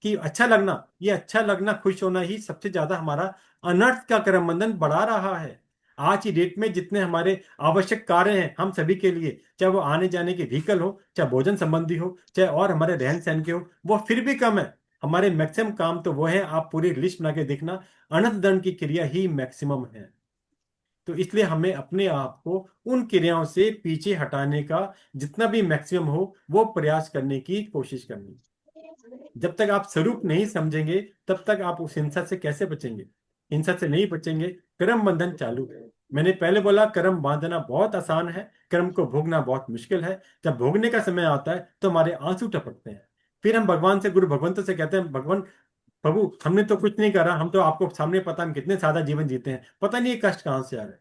कि अच्छा लगना, ये अच्छा लगना, खुश होना ही सबसे ज्यादा हमारा अनर्थ का करम बंधन बढ़ा रहा है। आज की डेट में जितने हमारे आवश्यक कार्य हैं हम सभी के लिए, चाहे वो आने जाने के व्हीकल हो, चाहे भोजन संबंधी हो, चाहे और हमारे रहन सहन के हो, वो फिर भी कम है। हमारे मैक्सिमम काम तो वो है, आप पूरी लिस्ट बना के देखना, अनंत दंड की क्रिया ही मैक्सिमम है। तो इसलिए हमें अपने आप को उन क्रियाओं से पीछे हटाने का जितना भी मैक्सिमम हो वो प्रयास करने की कोशिश करनी। जब तक आप स्वरूप नहीं समझेंगे तब तक आप उस हिंसा से कैसे बचेंगे? हिंसा से नहीं बचेंगे, कर्म बंधन चालू है। मैंने पहले बोला, कर्म बांधना बहुत आसान है, कर्म को भोगना बहुत मुश्किल है। जब भोगने का समय आता है तो हमारे आंसू टपकते हैं। फिर हम भगवान से, गुरु भगवंतों से कहते हैं, भगवान प्रभु हमने तो कुछ नहीं करा, हम तो आपको सामने पता हम कितने सादा जीवन जीते हैं, पता नहीं ये कष्ट कहाँ से आ रहा है।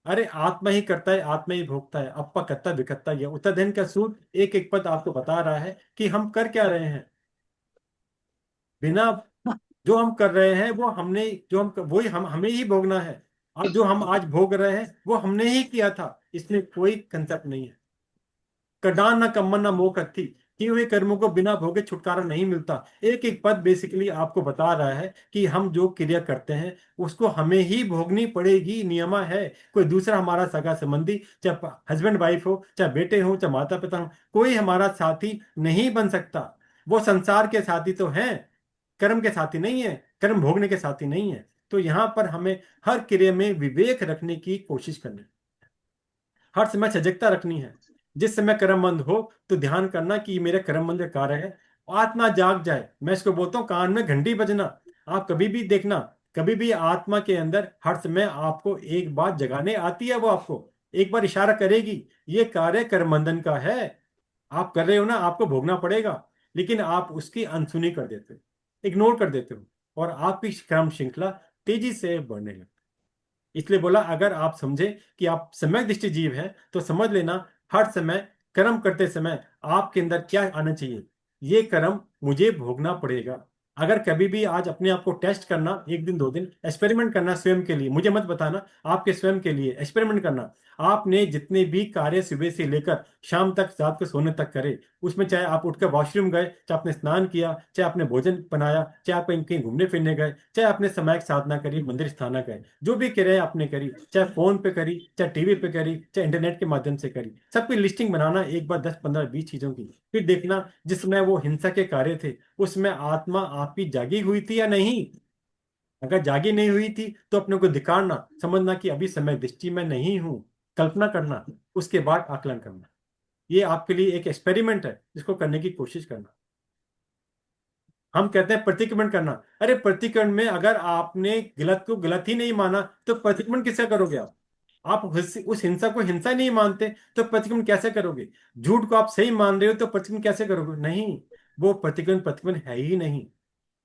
अरे आत्मा ही करता है, आत्मा ही भोगता है, अपा कत्ता विकत्ता। यह उत्तरधन का सूत्र एक एक पद आपको बता रहा है कि हम कर क्या रहे हैं। बिना, जो हम कर रहे हैं वो हमने, जो हम वही हम हमें ही भोगना है। और जो हम आज भोग रहे हैं वो हमने ही किया था, इसमें कोई कंसेप्ट नहीं है। कडान न कम्मन न मोह कत्थी, किए हुए कर्मों को बिना भोगे छुटकारा नहीं मिलता। एक एक पद बेसिकली आपको बता रहा है कि हम जो क्रिया करते हैं उसको हमें ही भोगनी पड़ेगी, नियमा है। कोई दूसरा हमारा सगा संबंधी, चाहे हस्बैंड वाइफ हो, चाहे बेटे हो, चाहे माता पिता हो, कोई हमारा साथी नहीं बन सकता। वो संसार के साथी तो हैं, कर्म के साथी नहीं है, कर्म भोगने के साथी नहीं है। तो यहाँ पर हमें हर क्रिया में विवेक रखने की कोशिश करनी है, हर समय सजगता रखनी है। जिस समय कर्मबंध हो तो ध्यान करना कि ये मेरे कर्मबंध कार्य है। आत्मा जाग जाए, मैं इसको बोलता हूँ कान में घंटी बजना। आप कभी भी देखना, कभी भी आत्मा के अंदर हर समय आपको एक बात जगाने आती है, वो आपको एक बार इशारा करेगी, ये कार्य कर्मबंधन का है, आप कर रहे हो ना, आपको भोगना पड़ेगा। लेकिन आप उसकी अनसुनी कर देते हो, इग्नोर कर देते हो, और आपकी कर्म श्रृंखला तेजी से बढ़ने लगती है। इसलिए बोला, अगर आप समझे कि आप सम्यक दृष्टि जीव हैं तो समझ लेना, हर समय कर्म करते समय आपके अंदर क्या आना चाहिए, ये कर्म मुझे भोगना पड़ेगा। अगर कभी भी आज अपने आप को टेस्ट करना, 1 दिन 2 दिन एक्सपेरिमेंट करना स्वयं के लिए, मुझे मत बताना, आपके स्वयं के लिए एक्सपेरिमेंट करना। आपने जितने भी कार्य सुबह से लेकर शाम तक, रात को सोने तक करे, उसमें चाहे आप उठकर वॉशरूम गए, चाहे आपने स्नान किया, चाहे आपने भोजन बनाया, चाहे आप कहीं कहीं घूमने फिरने गए, चाहे आपने सामायिक साधना करी, मंदिर स्थाना गए, जो भी क्रिया आपने करी, चाहे फोन पे करी, चाहे टीवी पे करी, चाहे इंटरनेट के माध्यम से करी, सबकी लिस्टिंग बनाना एक बार, 10 15 20 चीजों की। फिर देखना जिसमें वो हिंसा के कार्य थे उसमें आत्मा आपकी जागी हुई थी या नहीं। अगर जागी नहीं हुई थी तो अपने को धिकारना, समझना कि अभी समय दृष्टि में नहीं हूं, कल्पना करना, उसके बाद आकलन करना। ये आपके लिए एक एक्सपेरिमेंट है, जिसको करने की कोशिश करना। हम कहते हैं प्रतिक्रमण करना। अरे प्रतिक्रमण में अगर आपने गलत को गलत ही नहीं माना तो प्रतिक्रमण किसका करोगे आप उस हिंसा को हिंसा नहीं मानते तो प्रतिक्रमण कैसे करोगे? झूठ को आप सही मान रहे हो तो प्रतिक्रमण कैसे करोगे? नहीं, वो प्रतिक्रमण प्रतिक्रमण है ही नहीं।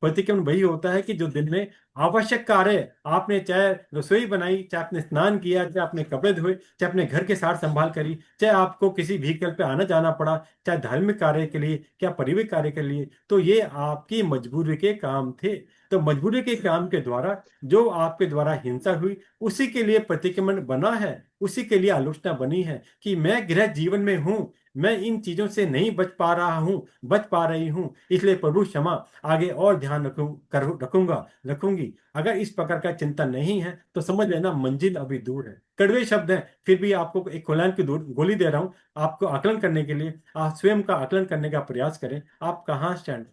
प्रतिक्रमण वही होता है कि जो दिन में आवश्यक कार्य है, आपने चाहे रसोई बनाई, चाहे आपने स्नान किया, चाहे आपने कपड़े धोए, चाहे अपने घर के सार संभाल करी, चाहे आपको किसी व्हीकल पे आना जाना पड़ा, चाहे धार्मिक कार्य के लिए, क्या पारिवारिक कार्य के लिए, तो ये आपकी मजबूरी के काम थे। तो मजबूरी के काम के द्वारा जो आपके द्वारा हिंसा हुई, उसी के लिए प्रतिक्रमण बना है, उसी के लिए आलोचना बनी है कि मैं गृह जीवन में हूं, मैं इन चीजों से नहीं बच पा रहा हूं, बच पा रही हूं, इसलिए प्रभु क्षमा, आगे और ध्यान रखूंगा, रखूंगी। अगर इस प्रकार का चिंतन नहीं है तो समझ लेना मंजिल अभी दूर है। कड़वे शब्द हैं, फिर भी आपको एक खुलान की दूर गोली दे रहा हूं, आपको आकलन करने के लिए आप स्वयं का आकलन करने का प्रयास करें, आप कहाँ स्टैंड,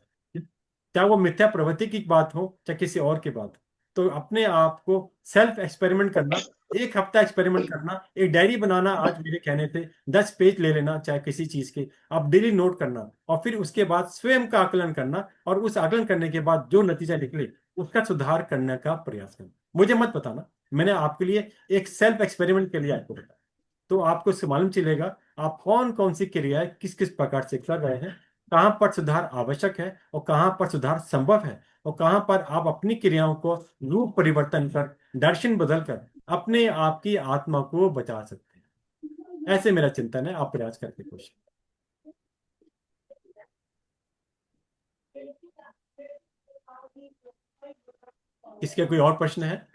चाहे वो मिथ्या प्रवृत्ति की बात हो चाहे किसी और की बात हो। तो अपने आप को सेल्फ एक्सपेरिमेंट करना, एक हफ्ता एक्सपेरिमेंट करना, एक डायरी बनाना, आज मेरे कहने पे 10 पेज ले लेना चाहे किसी चीज के, आप डेली नोट करना, और फिर उसके बाद स्वयं का आकलन करना, और उस आकलन करने के बाद जो नतीजा निकले उसका सुधार करने का प्रयास करना। मुझे मत बताना, मैंने आपके लिए एक सेल्फ एक्सपेरिमेंट के लिए आपको बताया, तो आपको इससे मालूम चलेगा आप कौन कौन सी क्रियाएं किस किस प्रकार से कर रहे हैं, कहां पर सुधार आवश्यक है और कहां पर सुधार संभव है, और कहां पर आप अपनी क्रियाओं को रूप परिवर्तन कर, दर्शन बदल कर अपने आप की आत्मा को बचा सकते हैं। ऐसे मेरा चिंतन है, आप प्रयास करके कोशिश। इसके कोई और प्रश्न है?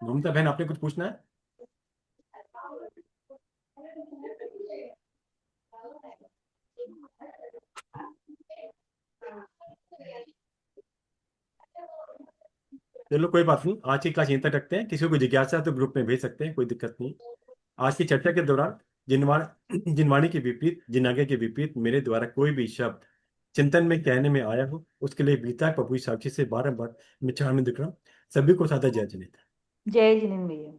ममता बहन, आपने कुछ पूछना है? चलो कोई बात नहीं, आज की क्लास यहीं तक रखते हैं। किसी को जिज्ञासा है तो ग्रुप में भेज सकते हैं, कोई दिक्कत नहीं। आज की चर्चा के दौरान जिनवाणी के विपरीत, जिनागे के विपरीत मेरे द्वारा कोई भी शब्द चिंतन में कहने में आया हो, उसके लिए बीता प्रभु की साक्षी से बारंबार मैं क्षमा दिख रहा हूँ। सभी को सादा जय जिनेन्द्र। जय जिनेन्द्र भैया।